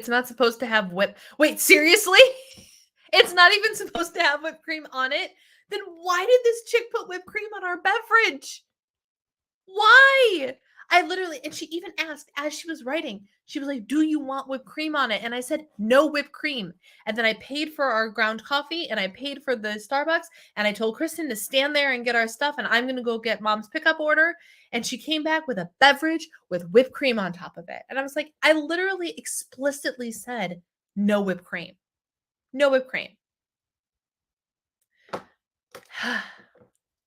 not supposed to have Wait, seriously? It's not even supposed to have whipped cream on it? Then why did this chick put whipped cream on our beverage? Why? I literally, and she even asked as she was writing, she was like, "Do you want whipped cream on it?" And I said, "No whipped cream." And then I paid for our ground coffee and I paid for the Starbucks. And I told Kristen to stand there and get our stuff. And I'm going to go get mom's pickup order. And she came back with a beverage with whipped cream on top of it. And I was like, I literally explicitly said, no whipped cream. No whipped cream.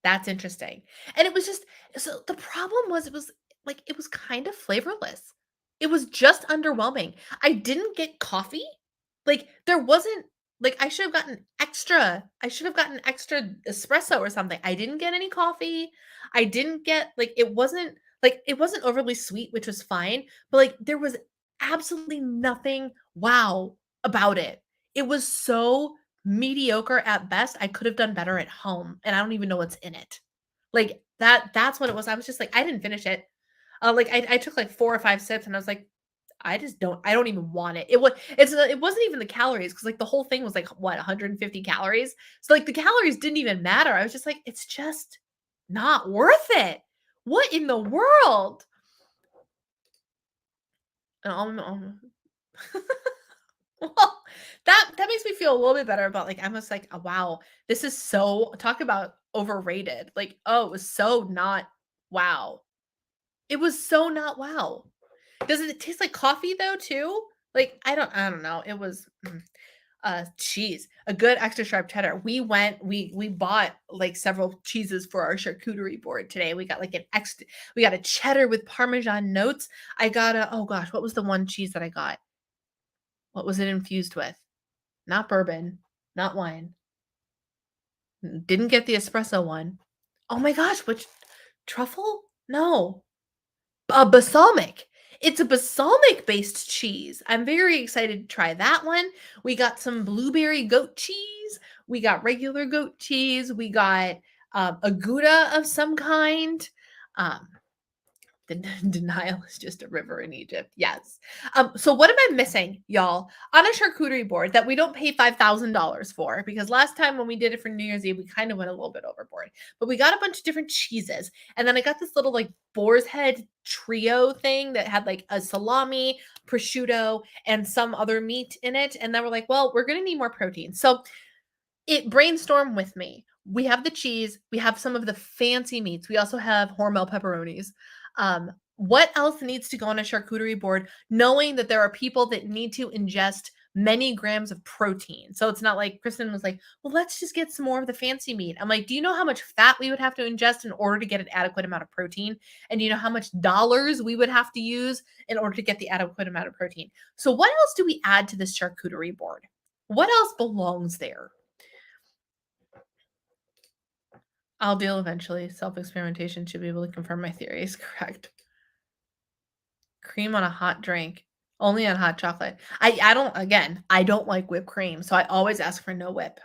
That's interesting. And it was just so the problem was it was kind of flavorless. It was just underwhelming. I didn't get coffee. Like there wasn't like I should have gotten extra espresso or something. I didn't get any coffee. I didn't get it wasn't overly sweet, which was fine, but like there was absolutely nothing wow about it. It was so mediocre at best. I could have done better at home, and I don't even know what's in it. Like, that's what it was. I was just like, I didn't finish it. I took, like, 4 or 5 sips, and I was like, I don't even want it. It wasn't even the calories because like, the whole thing was, like, what, 150 calories? So, like, the calories didn't even matter. I was just like, "It's just not worth it. What in the world?" And well, that makes me feel a little bit better about like I'm just like, oh, wow, this is so talk about overrated. Like, oh, it was so not wow. It was so not wow. Does it taste like coffee though too? Like I don't know. It was cheese, a good extra sharp cheddar. We bought like several cheeses for our charcuterie board today. We got a cheddar with parmesan notes. I got a oh gosh, what was the one cheese that I got? What was it infused with? Not bourbon, not wine. Didn't get the espresso one. Oh my gosh, which truffle? No. Balsamic. It's a balsamic based cheese. I'm very excited to try that one. We got some blueberry goat cheese. We got regular goat cheese. We got a Gouda of some kind. Um, Denial is just a river in Egypt. Yes. So what am I missing, y'all, on a charcuterie board that we don't pay $5,000 for? Because last time when we did it for New Year's Eve, we kind of went a little bit overboard. But we got a bunch of different cheeses, and then I got this little like boar's head trio thing that had like a salami, prosciutto, and some other meat in it. And then we're like, well, we're gonna need more protein. So it brainstormed with me. We have the cheese, we have some of the fancy meats. We also have Hormel pepperonis. What else needs to go on a charcuterie board, knowing that there are people that need to ingest many grams of protein? So it's not like Kristen was like, well, let's just get some more of the fancy meat. I'm like, do you know how much fat we would have to ingest in order to get an adequate amount of protein? And do you know how much dollars we would have to use in order to get the adequate amount of protein? So what else do we add to this charcuterie board? What else belongs there? I'll deal eventually. Self-experimentation should be able to confirm my theories. Correct. Cream on a hot drink. Only on hot chocolate. I don't like whipped cream, so I always ask for no whip.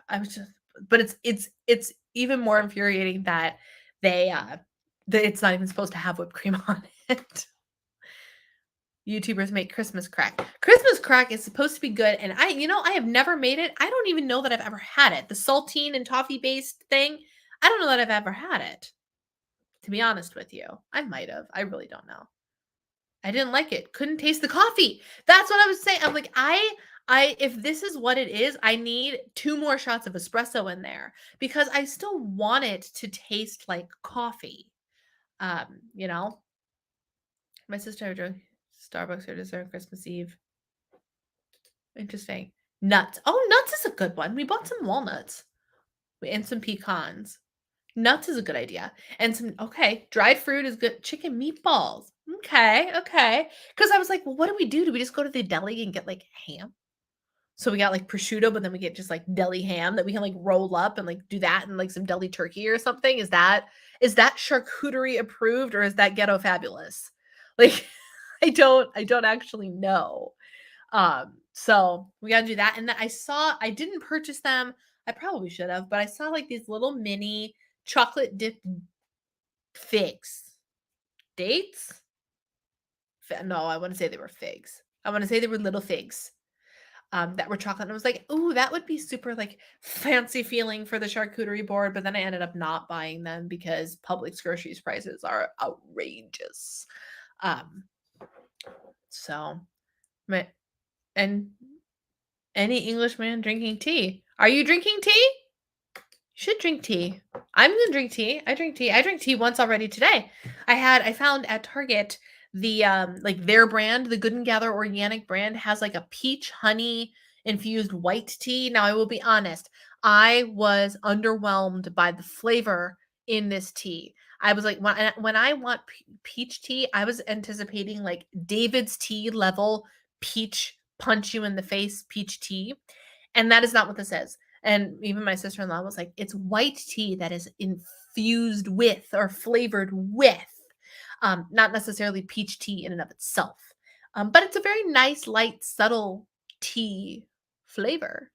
But it's even more infuriating that that it's not even supposed to have whipped cream on it. YouTubers make Christmas crack. Christmas crack is supposed to be good, and I have never made it. I don't even know that I've ever had it. The saltine and toffee based thing. I don't know that I've ever had it. To be honest with you, I might have. I really don't know. I didn't like it. Couldn't taste the coffee. That's what I was saying. I'm like, if this is what it is, I need 2 more shots of espresso in there because I still want it to taste like coffee. You know, my sister drunk Starbucks for dessert Christmas Eve. Interesting. Nuts. Oh, nuts is a good one. We bought some walnuts and some pecans. Nuts is a good idea. And dried fruit is good. Chicken meatballs. Okay. Because I was like, well, what do we do? Do we just go to the deli and get like ham? So we got like prosciutto, but then we get just like deli ham that we can like roll up and like do that and like some deli turkey or something. Is that charcuterie approved, or is that ghetto fabulous? Like, I don't actually know. So we gotta do that. And then I didn't purchase them. I probably should have, but I saw like these little mini chocolate dipped figs. Dates? No, I want to say they were figs. I want to say they were little figs. That were chocolate. And I was like, ooh, that would be super like fancy feeling for the charcuterie board. But then I ended up not buying them because Publix groceries prices are outrageous. So and any Englishman drinking tea. Are you drinking tea? You should drink tea. I'm gonna drink tea. I drink tea. I drank tea once already today. I found at Target the like their brand, the Good and Gather organic brand, has like a peach honey infused white tea. Now I will be honest, I was underwhelmed by the flavor in this tea. I was like, when I want peach tea, I was anticipating like David's tea level peach punch you in the face peach tea, and that is not what this is. And even my sister-in-law was like, it's white tea that is infused with or flavored with, not necessarily peach tea in and of itself. But it's a very nice, light, subtle tea flavor.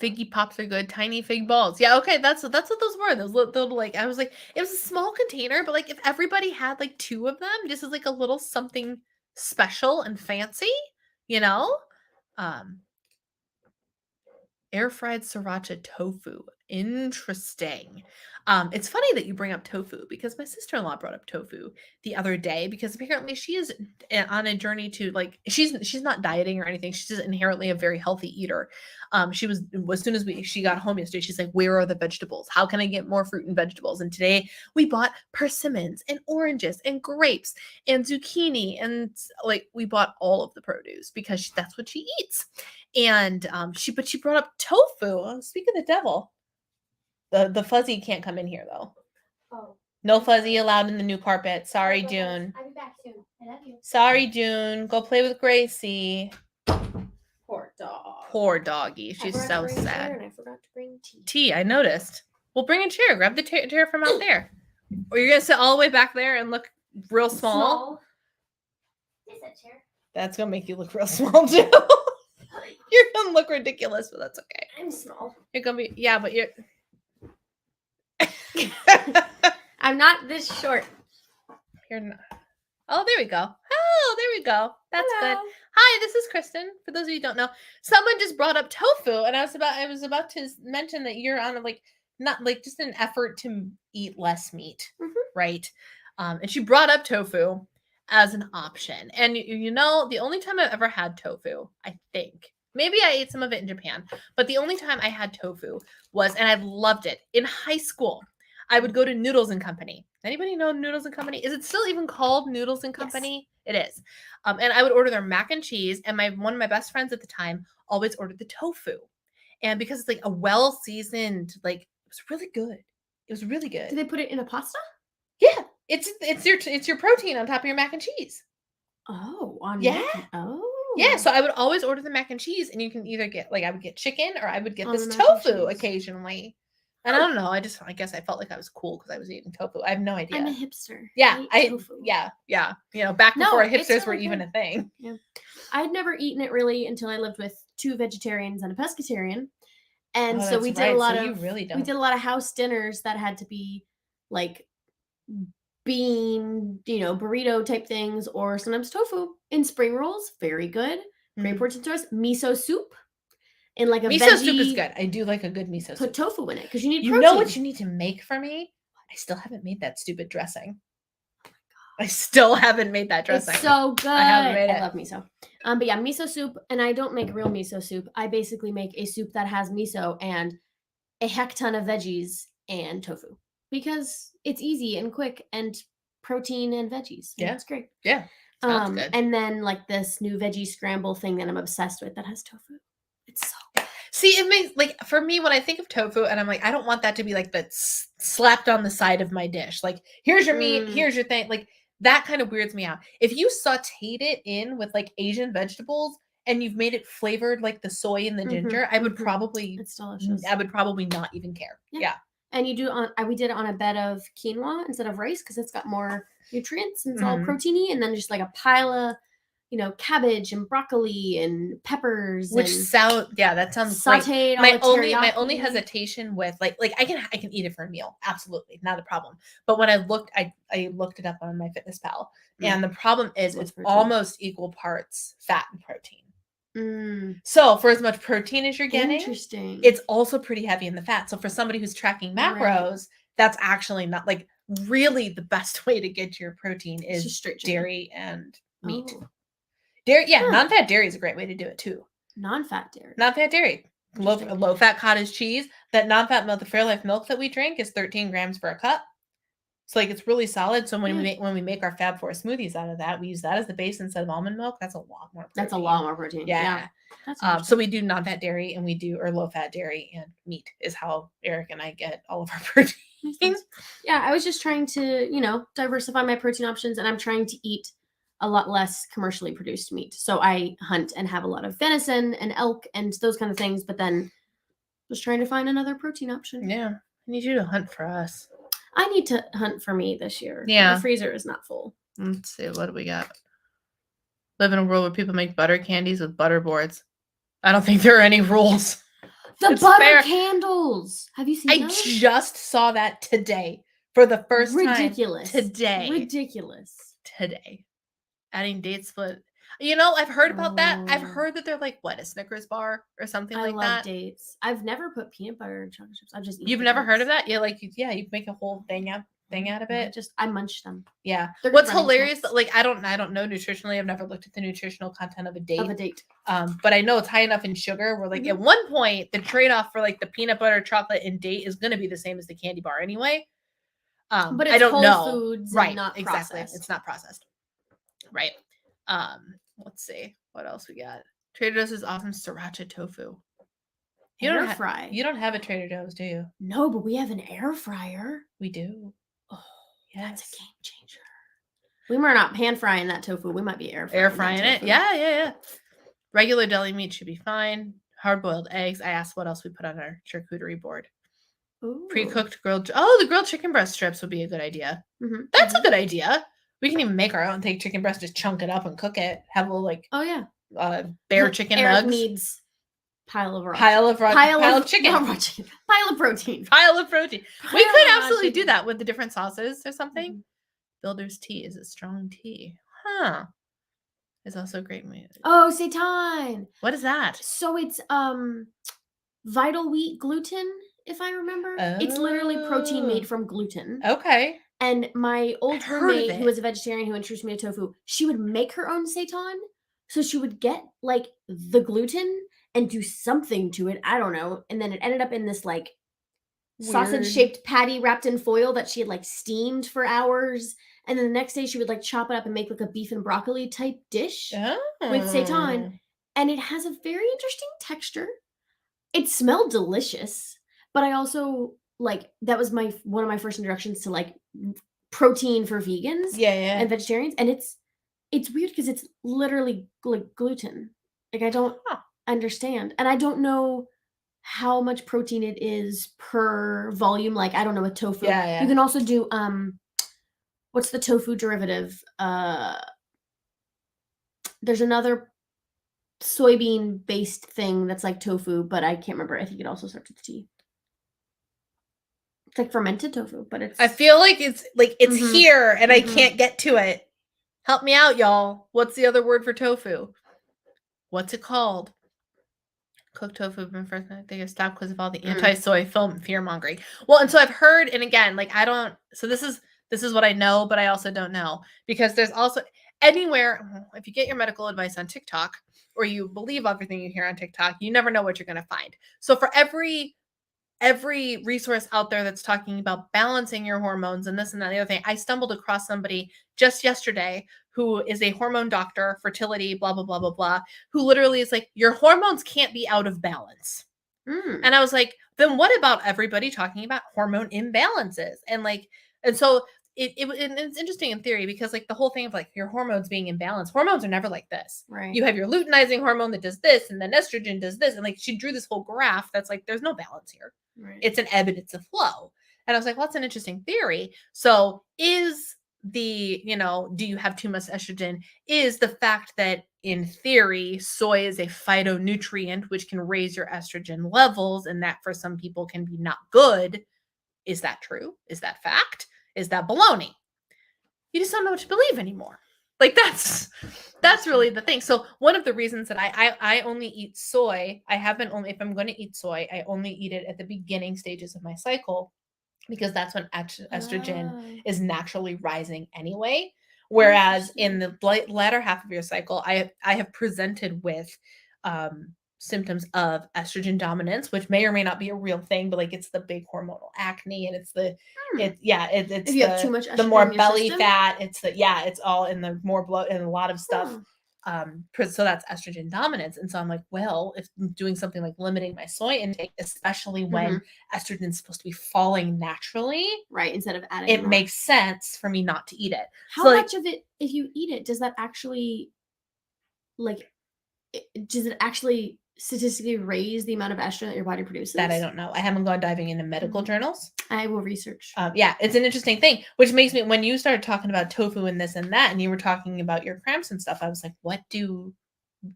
Figgy pops are good. Tiny fig balls. Yeah, okay, that's what those were. Those little like, I was like, it was a small container, but like if everybody had like 2 of them, just as like a little something special and fancy, you know? Air fried sriracha tofu. Interesting. It's funny that you bring up tofu because my sister-in-law brought up tofu the other day because apparently she is on a journey to like she's not dieting or anything. She's just inherently a very healthy eater. She was as soon as she got home yesterday, she's like, where are the vegetables? How can I get more fruit and vegetables? And today we bought persimmons and oranges and grapes and zucchini and like we bought all of the produce because that's what she eats. And she brought up tofu. Speak of the devil. The fuzzy can't come in here though. Oh. No fuzzy allowed in the new carpet. Sorry, June. I'll be back soon. I love you. Sorry, June. Go play with Gracie. Poor dog. Poor doggy. She's so sad. And I forgot to bring tea. Tea, I noticed. Well, bring a chair. Grab the chair from out there. Or you're gonna sit all the way back there and look real small. Is that chair? That's gonna make you look real small too. You're gonna look ridiculous, but that's okay. I'm small. You're gonna be but you're. I'm not this short. You're not. Oh, there we go. Oh, there we go. That's good. Hello. Hi, this is Kristen. For those of you who don't know, someone just brought up tofu, and I was about to mention that you're on not like just an effort to eat less meat, right? And she brought up tofu as an option, and you know, the only time I've ever had tofu, I think maybe I ate some of it in Japan, but the only time I had tofu was, and I loved it in high school. I would go to Noodles and Company. Anybody know Noodles and Company? Is it still even called Noodles and Company? Yes. It is. And I would order their mac and cheese. And one of my best friends at the time always ordered the tofu. And because it's like a well-seasoned, like it was really good. It was really good. Do they put it in a pasta? Yeah. It's your protein on top of your mac and cheese. Oh, Yeah, so I would always order the mac and cheese, and you can either get I would get chicken or I would get this the mac and tofu cheese. occasionally. And I don't know. I guess I felt like I was cool because I was eating tofu. I have no idea. I'm a hipster. Yeah, tofu. Yeah. You know, back before hipsters were even a thing. Yeah, I'd never eaten it really until I lived with 2 vegetarians and a pescatarian, and so we did a lot of we did a lot of house dinners that had to be like bean, burrito type things, or sometimes tofu in spring rolls. Very good. Great protein source. Miso soup. In like a miso soup is good. I do like a good miso soup. Put tofu in it because you need protein. You know what you need to make for me? I still haven't made that stupid dressing. Oh my god! I still haven't made that dressing. It's so good. I haven't made it. I love miso. But yeah, miso soup, and I don't make real miso soup. I basically make a soup that has miso and a heck ton of veggies and tofu because it's easy and quick and protein and veggies. Yeah, it's great. Yeah, sounds good. And then like this new veggie scramble thing that I'm obsessed with that has tofu. It's so good. See, it makes for me when I think of tofu, and I'm like, I don't want that to be like slapped on the side of my dish. Like, here's your meat, here's your thing. Like that kind of weirds me out. If you sauteed it in with like Asian vegetables and you've made it flavored like the soy and the ginger, I would probably it's delicious. I would probably not even care. Yeah. And we did it on a bed of quinoa instead of rice because it's got more nutrients and it's all proteiny, and then just like a pile of cabbage and broccoli and peppers. Which that sounds sauteed. My only hesitation with like I can eat it for a meal, absolutely not a problem. But when I looked it up on MyFitnessPal, and the problem is it's almost equal parts fat and protein. So for as much protein as you're getting, it's also pretty heavy in the fat. So for somebody who's tracking macros, that's actually not like really the best way to get your protein is just straight dairy and meat. Dairy, non-fat dairy is a great way to do it too. Non-fat dairy. Non-fat dairy. Low-fat cottage cheese. That non-fat milk, the Fairlife milk that we drink is 13 grams per cup. So like it's really solid. So when we make our Fab 4 smoothies out of that, we use that as the base instead of almond milk. That's a lot more protein. That's a lot more protein. Yeah. So we do non-fat dairy and or low-fat dairy and meat is how Eric and I get all of our protein. Yeah, I was just trying to, diversify my protein options, and I'm trying to eat a lot less commercially produced meat. So I hunt and have a lot of venison and elk and those kind of things, but then just trying to find another protein option. Yeah. I need you to hunt for us. I need to hunt for me this year. Yeah. The freezer is not full. Let's see. What do we got? Live in a world where people make butter candies with butter boards. I don't think there are any rules. The butter candles. Have you seen those? I just saw that today for the first time. Ridiculous. Today. Ridiculous. Today. Adding date split. I've heard about that. I've heard that they're like a Snickers bar or something like that. I love dates. I've never put peanut butter and chocolate chips. I've just You've never heard of that? Yeah, you make a whole thing out of it. I munch them. Yeah. What's hilarious? Like I don't know nutritionally. I've never looked at the nutritional content of a date. But I know it's high enough in sugar where at one point the trade-off for the peanut butter, chocolate, and date is going to be the same as the candy bar anyway. But it's I don't Whole know. Foods, right? Not exactly. Processed. It's not processed. Right. Let's see what else we got. Trader Joe's is awesome sriracha tofu. You don't have a Trader Joe's, do you? No, but we have an air fryer. We do. Oh, yes. That's a game changer. We were not pan frying that tofu. We might be air frying it. Yeah. Regular deli meat should be fine. Hard boiled eggs. I asked what else we put on our charcuterie board. Ooh. Pre-cooked grilled. Oh, the grilled chicken breast strips would be a good idea. That's a good idea. We can even make our own. Take chicken breast, just chunk it up and cook it. Have a little Oh yeah. bear chicken Eric nugs. needs pile of raw Pile of chicken. not raw chicken. Pile of protein. Pile of protein. We Pile could of raw absolutely do chicken. that with the different sauces or something. Mhm. Builder's tea. Is it strong tea? Huh. It's also great. Oh, seitan. What is that? So it's vital wheat gluten, if I remember. It's literally protein made from gluten. Okay. And my old I've heard of roommate, who it. was a vegetarian, who introduced me to tofu, she would make her own seitan. So she would get like the gluten and do something to it. I don't know. And then it ended up in this like sausage shaped patty wrapped in foil that she had like steamed for hours. And then the next day she would like chop it up and make like a beef and broccoli type dish with seitan. And it has a very interesting texture. It smelled delicious, but I also like that was one of my first introductions to like protein for vegans Yeah. and vegetarians. And it's weird because it's literally like gluten. Like I don't understand. And I don't know how much protein it is per volume. Like I don't know with tofu. Yeah. You can also do what's the tofu derivative? There's another soybean based thing that's like tofu, but I can't remember. I think it also starts with T. It's like fermented tofu, but it's I feel like it's Mhm. here and I Mhm. can't get to it. Help me out, y'all. What's the other word for tofu? What's it called? Cooked tofu been first I think I stopped because of all the anti-soy film fear mongering. Well, and so I've heard, and again, like I don't. So this is what I know, but I also don't know because there's also anywhere. If you get your medical advice on TikTok or you believe everything you hear on TikTok, you never know what you're going to find. So for every resource out there that's talking about balancing your hormones and this and that, the other thing, I stumbled across somebody just yesterday who is a hormone doctor, fertility, blah, blah, blah, blah, blah, who literally is like, your hormones can't be out of balance. And I was like, then what about everybody talking about hormone imbalances? And like, and so it's interesting in theory because like the whole thing of like your hormones being imbalanced, hormones are never like this. Right. You have your luteinizing hormone that does this, and then estrogen does this. And like she drew this whole graph that's like, there's no balance here. Right. It's an ebb and it's a flow. And I was like, well, that's an interesting theory. So is the, do you have too much estrogen? Is the fact that in theory, soy is a phytonutrient, which can raise your estrogen levels, and that for some people can be not good. Is that true? Is that fact? Is that baloney? You just don't know what to believe anymore. Like that's really the thing. So one of the reasons that I only eat soy, I haven't only if I'm going to eat soy, I only eat it at the beginning stages of my cycle because that's when estrogen is naturally rising anyway. Whereas in the latter half of your cycle, I have presented with symptoms of estrogen dominance, which may or may not be a real thing, but like it's the big hormonal acne and it's it's if you have too much the more estrogen in your belly system? fat. It's all in the more bloat and a lot of stuff. So that's estrogen dominance. And so I'm like, well, if I'm doing something like limiting my soy intake, especially when estrogen is supposed to be falling naturally, right, instead of adding it more. makes sense for me not to eat it. How So, much of it, if you eat it, does that actually does it actually statistically raise the amount of estrogen that your body produces? That I don't know. I haven't gone diving into medical journals. I will research. Yeah, it's an interesting thing, which makes me, when you started talking about tofu and this and that, and you were talking about your cramps and stuff, I was like,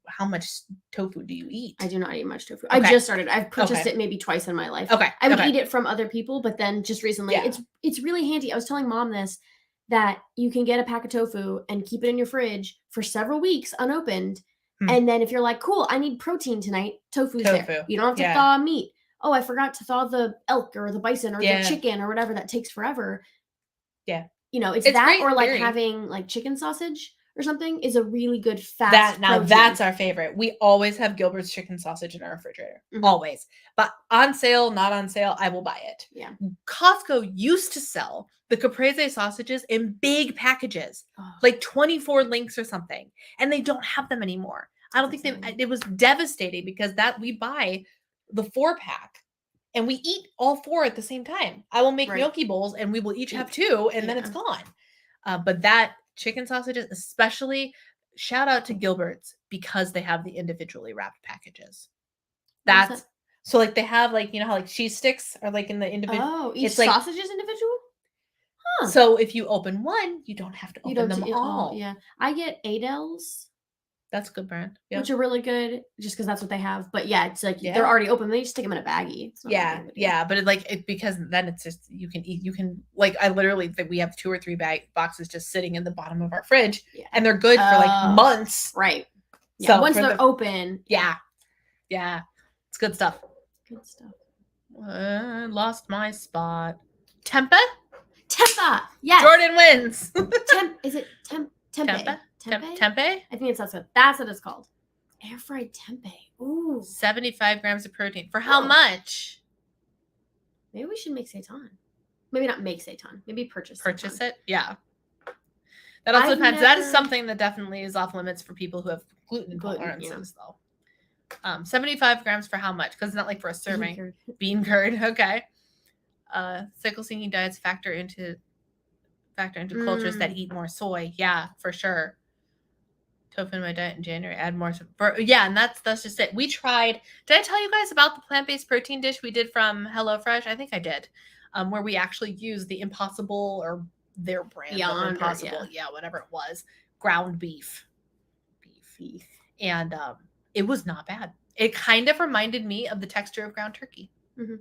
how much tofu do you eat? I do not eat much tofu. Okay. I just started. I've purchased it maybe twice in my life. Okay. I would eat it from other people, but then just recently, it's really handy. I was telling mom this, that you can get a pack of tofu and keep it in your fridge for several weeks unopened. And then if you're like, cool, I need protein tonight, tofu's there. You don't have to thaw meat. Oh, I forgot to thaw the elk or the bison or the chicken or whatever. That takes forever. Yeah. It's that or like having like chicken sausage or something is a really good fast Now protein. that's our favorite. We always have Gilbert's chicken sausage in our refrigerator. Always. But on sale, not on sale, I will buy it. Yeah. Costco used to sell the caprese sausages in big packages, like 24 links or something, and they don't have them anymore. I don't think it was devastating because we buy the 4-pack and we eat all 4 at the same time. I will make gnocchi bowls and we will each have 2 and then it's gone. But that chicken sausages, especially, shout out to Gilbert's because they have the individually wrapped packages. That's so like they have like, how like cheese sticks are like in the individual. Oh, each sausage is individual? Huh. So if you open one, you don't have to open them all. Yeah. I get Adels That's a good brand. Yeah. which are really good just because that's what they have. But yeah, it's like Yeah. they're already open. They just stick them in a baggie. It's not that big of a deal. Yeah, but because then it's just you can eat. You can like I literally we have 2 or 3 boxes just sitting in the bottom of our fridge, Yeah. and they're good for like months. Right. Yeah. So Once for they're open. Yeah, it's good stuff. Good stuff. Lost my spot. Tempe. Yes. Jordan wins. Is it tempeh? Tempeh. I think that's what it's called. Air fried tempeh. Ooh. 75 grams of protein. For how much? Maybe we should make seitan. Maybe not make seitan. Maybe purchase Purchase seitan. it? Yeah. That also depends. That is something that definitely is off limits for people who have gluten intolerances, though. 75 grams for how much? Because it's not like for a serving. Bean curd. Okay. Cycle syncing diets factor into cultures that eat more soy. Yeah, for sure. Tofu in my diet in January. Add more. Yeah, and that's just it. We tried. Did I tell you guys about the plant-based protein dish we did from HelloFresh? I think I did. Where we actually used the Impossible or their brand of Impossible. Yeah, whatever it was. Ground beef. And it was not bad. It kind of reminded me of the texture of ground turkey. Mm-hmm.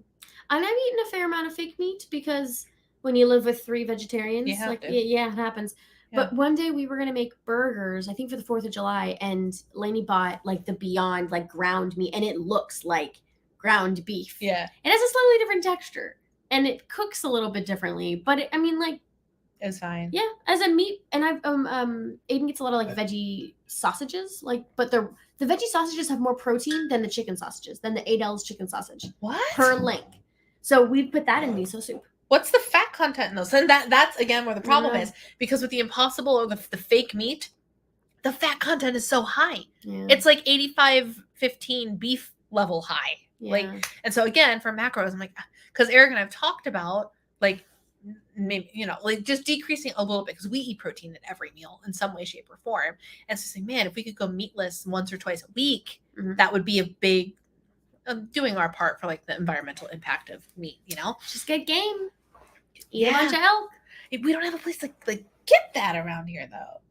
And I've eaten a fair amount of fake meat because when you live with 3 vegetarians, it happens. Yeah. But one day we were going to make burgers, I think for the 4th of July, and Lainey bought like the Beyond like ground meat, and it looks like ground beef. Yeah. It has a slightly different texture, and it cooks a little bit differently, but it's fine. Yeah, as a meat, and I've Aiden gets a lot of like veggie sausages, but the veggie sausages have more protein than the chicken sausages, than the Adele's chicken sausage. What? Per link. So we put that in miso soup. What's the fat content in those? And that's again where the problem is, because with the Impossible or the fake meat, the fat content is so high. Yeah. It's like 85-15 beef level high. Yeah. And so again, for macros, I'm like, because Eric and I've talked about maybe, just decreasing a little bit, because we eat protein at every meal in some way, shape, or form. And so saying, man, if we could go meatless once or twice a week, that would be a big doing our part for like the environmental impact of meat, Just get game. Eat a bunch of elk. We don't have a place to get that around here, though.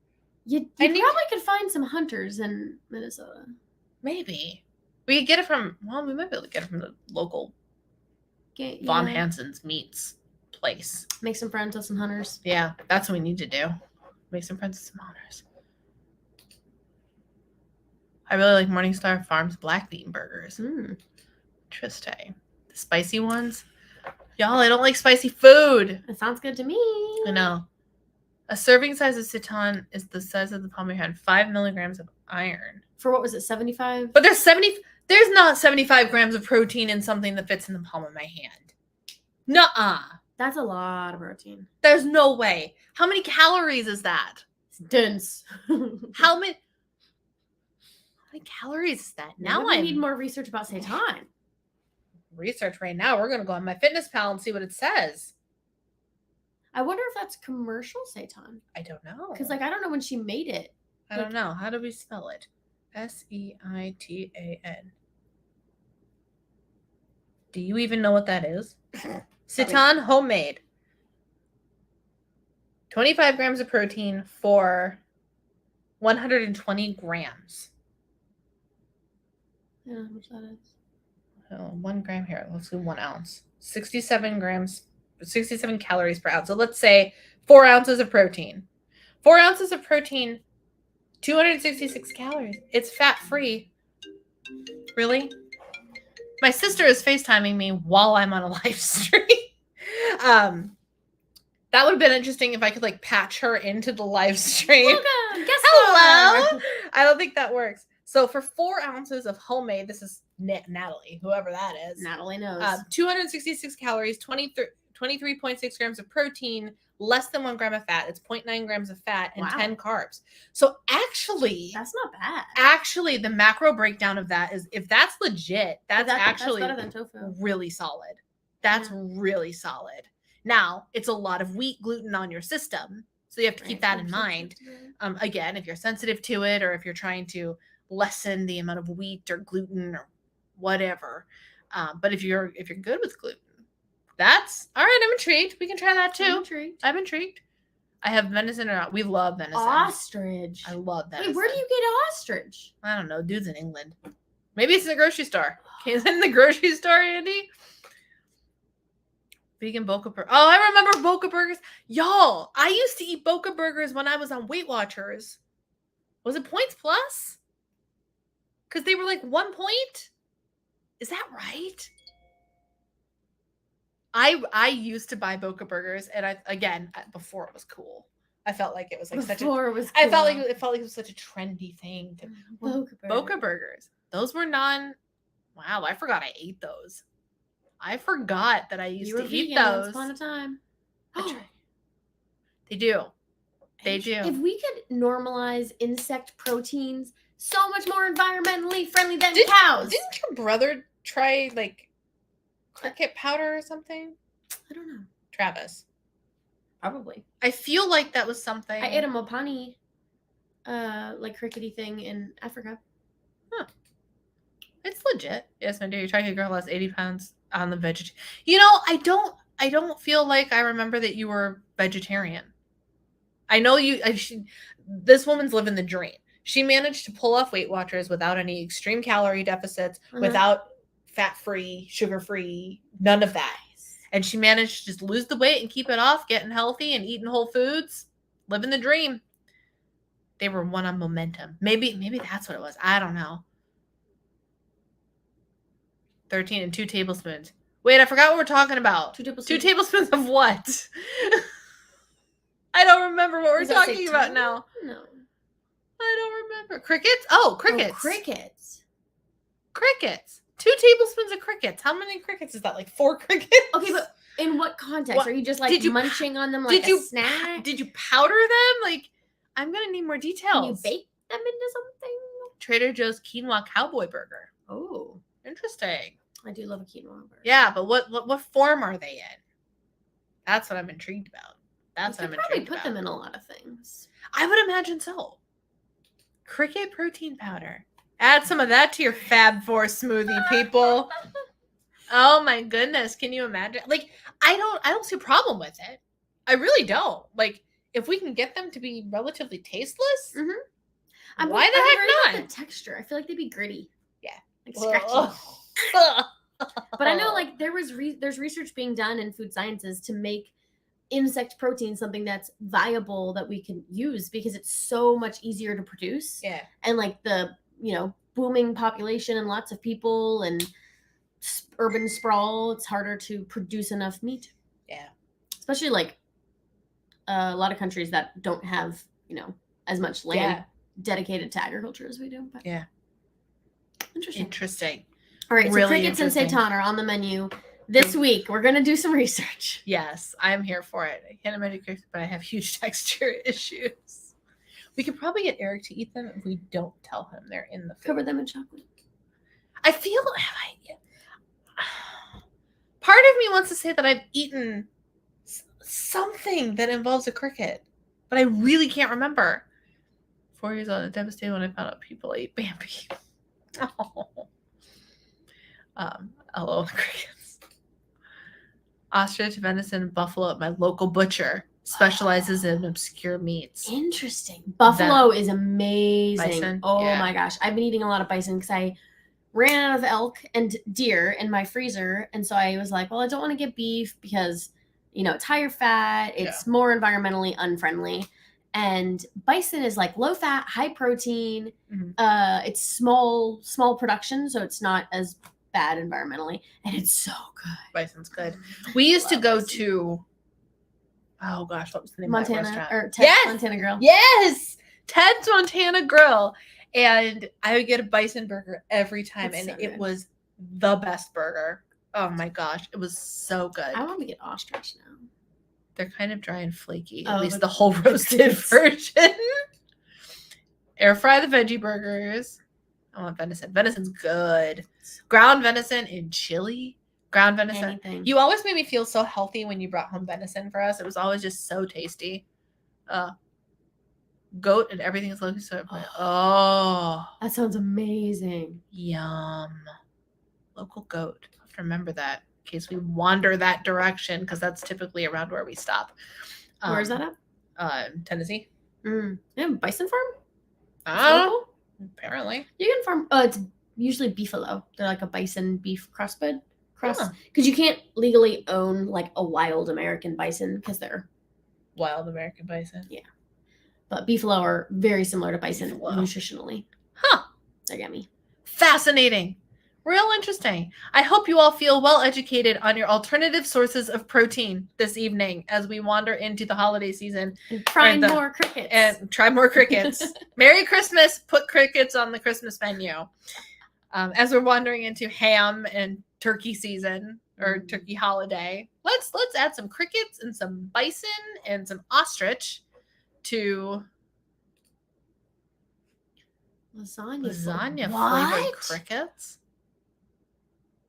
You probably could find some hunters in Minnesota. Maybe. We could get it from, we might be able to get it from the local Von Hansen's meats place. Make some friends with some hunters. Yeah, that's what we need to do. Make some friends with some hunters. I really like Morningstar Farms black bean burgers. Interesting. The spicy ones. Y'all, I don't like spicy food. It sounds good to me. I know. A serving size of seitan is the size of the palm of your hand. 5 milligrams of iron. For what was it, 75? But there's not 75 grams of protein in something that fits in the palm of my hand. Nuh-uh. That's a lot of protein. There's no way. How many calories is that? It's dense. How many calories is that? Now I need more research about seitan. Research right now. We're going to go on MyFitnessPal and see what it says. I wonder if that's commercial seitan. I don't know. Because I don't know when she made it. I don't know. How do we spell it? Seitan. Do you even know what that is? Seitan homemade. 25 grams of protein for 120 grams. Yeah, how much that is? 1 gram here. Let's do 1 ounce. 67 calories per ounce. So let's say 4 ounces of protein. 4 ounces of protein, 266 calories. It's fat-free. Really? My sister is FaceTiming me while I'm on a live stream. That would have been interesting if I could patch her into the live stream. Welcome. Guess Hello. I don't think that works. So for 4 ounces of homemade, this is Natalie, whoever that is. Natalie knows. 266 calories, 23.6 grams of protein, less than 1 gram of fat. It's 0.9 grams of fat and 10 carbs. So actually, that's not bad. Actually, the macro breakdown of that is, if that's legit, that's actually better than tofu. Really solid. That's really solid. Now, it's a lot of wheat gluten on your system, so you have to keep that in mind. Again, if you're sensitive to it, or if you're trying to lessen the amount of wheat or gluten or whatever. But if you're good with gluten, that's all right. I'm intrigued. We can try that too. I'm intrigued. I have venison or not. We love venison. Ostrich. I love venison. Wait, where do you get ostrich? I don't know. Dude's in England. Maybe it's in the grocery store. Is it in the grocery store, Andy? Vegan Boca Burger. Oh, I remember Boca Burgers. Y'all, I used to eat Boca Burgers when I was on Weight Watchers. Was it Points Plus? Because they were like 1 point? Is that right? I used to buy Boca Burgers, and before it was cool. I felt like it was like Before it was I felt cool. like it was such a trendy thing. Boca Boca Burgers. Those were wow, I forgot I ate those. I forgot that I used to eat those. Once upon a time. They do. They do. If we could normalize insect proteins, so much more environmentally friendly than cows. Didn't your brother try like cricket powder or something? I don't know. Travis. Probably. I feel like that was something. I ate a mopani, like crickety thing in Africa. Huh. It's legit. Yes, my dear. You're talking a girl lost 80 pounds on the vegetarian. You know, I don't feel like I remember that you were vegetarian. I know this woman's living the dream. She managed to pull off Weight Watchers without any extreme calorie deficits, without fat-free, sugar-free, none of that. And she managed to just lose the weight and keep it off, getting healthy and eating whole foods, living the dream. They were one on momentum. Maybe that's what it was. I don't know. 13 and 2 tablespoons. Wait, I forgot what we're talking about. 2 tablespoons. 2 tablespoons of what? I don't remember what we're talking about now. No. I don't remember. Crickets? Oh, crickets. Oh, crickets. Crickets. 2 tablespoons of crickets. How many crickets is that? Like 4 crickets? Okay, but in what context? Are you just like munching on them like a snack? Did you powder them? Like, I'm going to need more details. Can you bake them into something? Trader Joe's quinoa cowboy burger. Oh. Interesting. I do love a quinoa burger. Yeah, but what form are they in? That's what I'm intrigued about. That's what I'm intrigued about. You could probably put them in a lot of things. I would imagine so. Cricket protein powder. Add some of that to your Fab Four smoothie, people. Oh my goodness, can you imagine? Like, I don't see a problem with it. I really don't. Like, if we can get them to be relatively tasteless, why the heck not? The texture, I feel like they'd be gritty. Yeah, like scratchy. But I know, like, there's research being done in food sciences to make insect protein something that's viable that we can use because it's so much easier to produce. Yeah, and like the booming population and lots of people and urban sprawl, it's harder to produce enough meat. Yeah, especially like a lot of countries that don't have as much land dedicated to agriculture as we do. But yeah, interesting. All right, so crickets and seitan are on the menu this week. We're gonna do some research. Yes, I'm here for it. I can't imagine crickets, but I have huge texture issues. We could probably get Eric to eat them if we don't tell him they're in the food. Cover them in chocolate. I feel part of me wants to say that I've eaten something that involves a cricket, but I really can't remember. 4 years old, I was devastated when I found out people ate Bambi. Oh. Hello, crickets. Ostrich, venison, buffalo at my local butcher. Specializes in obscure meats. Interesting. Buffalo is amazing. Bison? Oh my gosh. I've been eating a lot of bison because I ran out of elk and deer in my freezer. And so I was like, well, I don't want to get beef because, it's higher fat. It's more environmentally unfriendly. And bison is like low fat, high protein. It's small production. So it's not as bad environmentally. And it's so good. Bison's good. We used to go to... Oh gosh, what was the name of that restaurant? Or Ted's Montana Grill. Yes, Ted's Montana Grill, and I would get a bison burger every time, and it was the best burger. Oh my gosh, it was so good. I want to get ostrich now. They're kind of dry and flaky. At least the whole roasted version. Air fry the veggie burgers. I want venison. Venison's good. Ground venison in chili. Ground venison. Anything. You always made me feel so healthy when you brought home venison for us. It was always just so tasty. Goat and everything is local. Oh, that sounds amazing. Yum. Local goat. I have to remember that in case we wander that direction because that's typically around where we stop. Where is that at? Tennessee. They have a bison farm? Oh, apparently. You can farm. It's usually beefalo. They're like a bison beef crossbred. Huh. Because you can't legally own like a wild American bison because they're Wild American bison. Yeah. But beefalo are very similar to bison Beefalo. nutritionally. Huh. They're yummy. Fascinating. Real interesting. I hope you all feel well educated on your alternative sources of protein this evening as we wander into the holiday season. And try more crickets. And try more crickets. Merry Christmas. Put crickets on the Christmas menu. As we're wandering into ham and turkey season or turkey holiday, let's add some crickets and some bison and some ostrich to lasagna flavored crickets.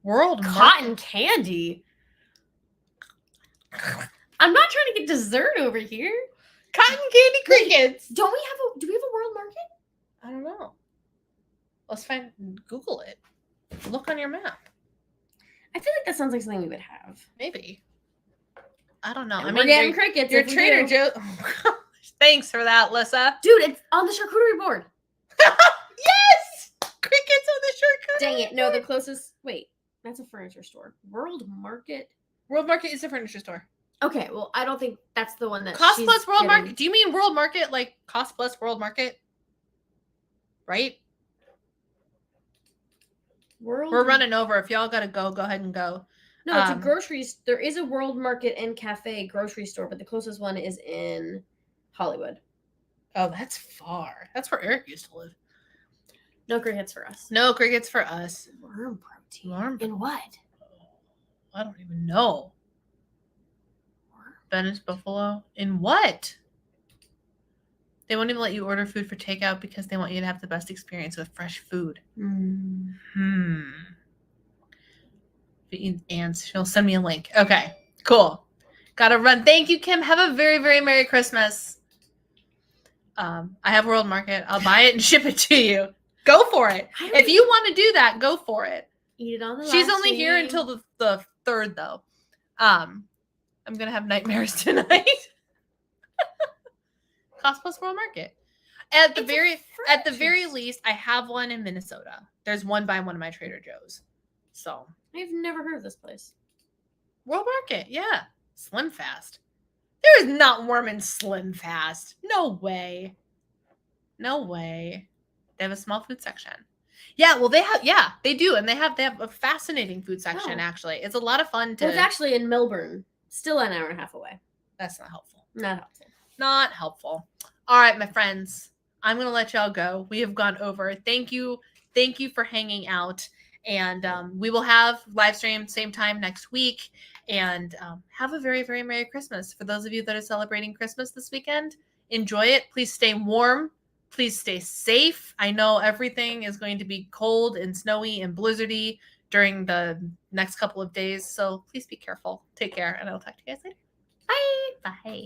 World cotton candy. I'm not trying to get dessert over here. Cotton candy crickets. Do we have a world market? I don't know. Let's Google it. Look on your map. I feel like that sounds like something we would have. Maybe. I don't know. And we're getting crickets. Your Trader Joe's. Oh, thanks for that, Lissa. Dude, it's on the charcuterie board. Yes! Crickets on the charcuterie Dang it. No, the closest. Wait, that's a furniture store. World Market. World Market is a furniture store. Okay, well, I don't think that's the one that Cost plus World Market. Do you mean World Market like Cost plus World Market? Right? We're running over. If y'all gotta go ahead and go. No, it's a grocery. There is a World Market and Cafe grocery store, but the closest one is in Hollywood. Oh, that's far. That's where Eric used to live. No crickets for us. No crickets for us. Worm protein. In what? I don't even know. Venice Buffalo. In what? They won't even let you order food for takeout because they want you to have the best experience with fresh food. And she'll send me a link. Okay, cool. Gotta run. Thank you, Kim. Have a very, very Merry Christmas. I have World Market. I'll buy it and ship it to you. Go for it. If you want to do that, go for it. Eat it on the She's only here until the 3rd, though. I'm gonna have nightmares tonight. Cost plus World Market. At the very least, I have one in Minnesota. There's one by one of my Trader Joe's. So I've never heard of this place. World Market, yeah. Slim Fast. There is not worm in Slim Fast. No way. No way. They have a small food section. Yeah, well they do. And they have a fascinating food section, actually. It's a lot of fun to Well, it's actually in Melbourne. Still an hour and a half away. That's not helpful. Not helpful. Not helpful. All right, my friends. I'm going to let y'all go. We have gone over. Thank you. Thank you for hanging out. And we will have live stream same time next week. And have a very, very Merry Christmas. For those of you that are celebrating Christmas this weekend, enjoy it. Please stay warm. Please stay safe. I know everything is going to be cold and snowy and blizzardy during the next couple of days. So please be careful. Take care. And I'll talk to you guys later. Bye. Bye.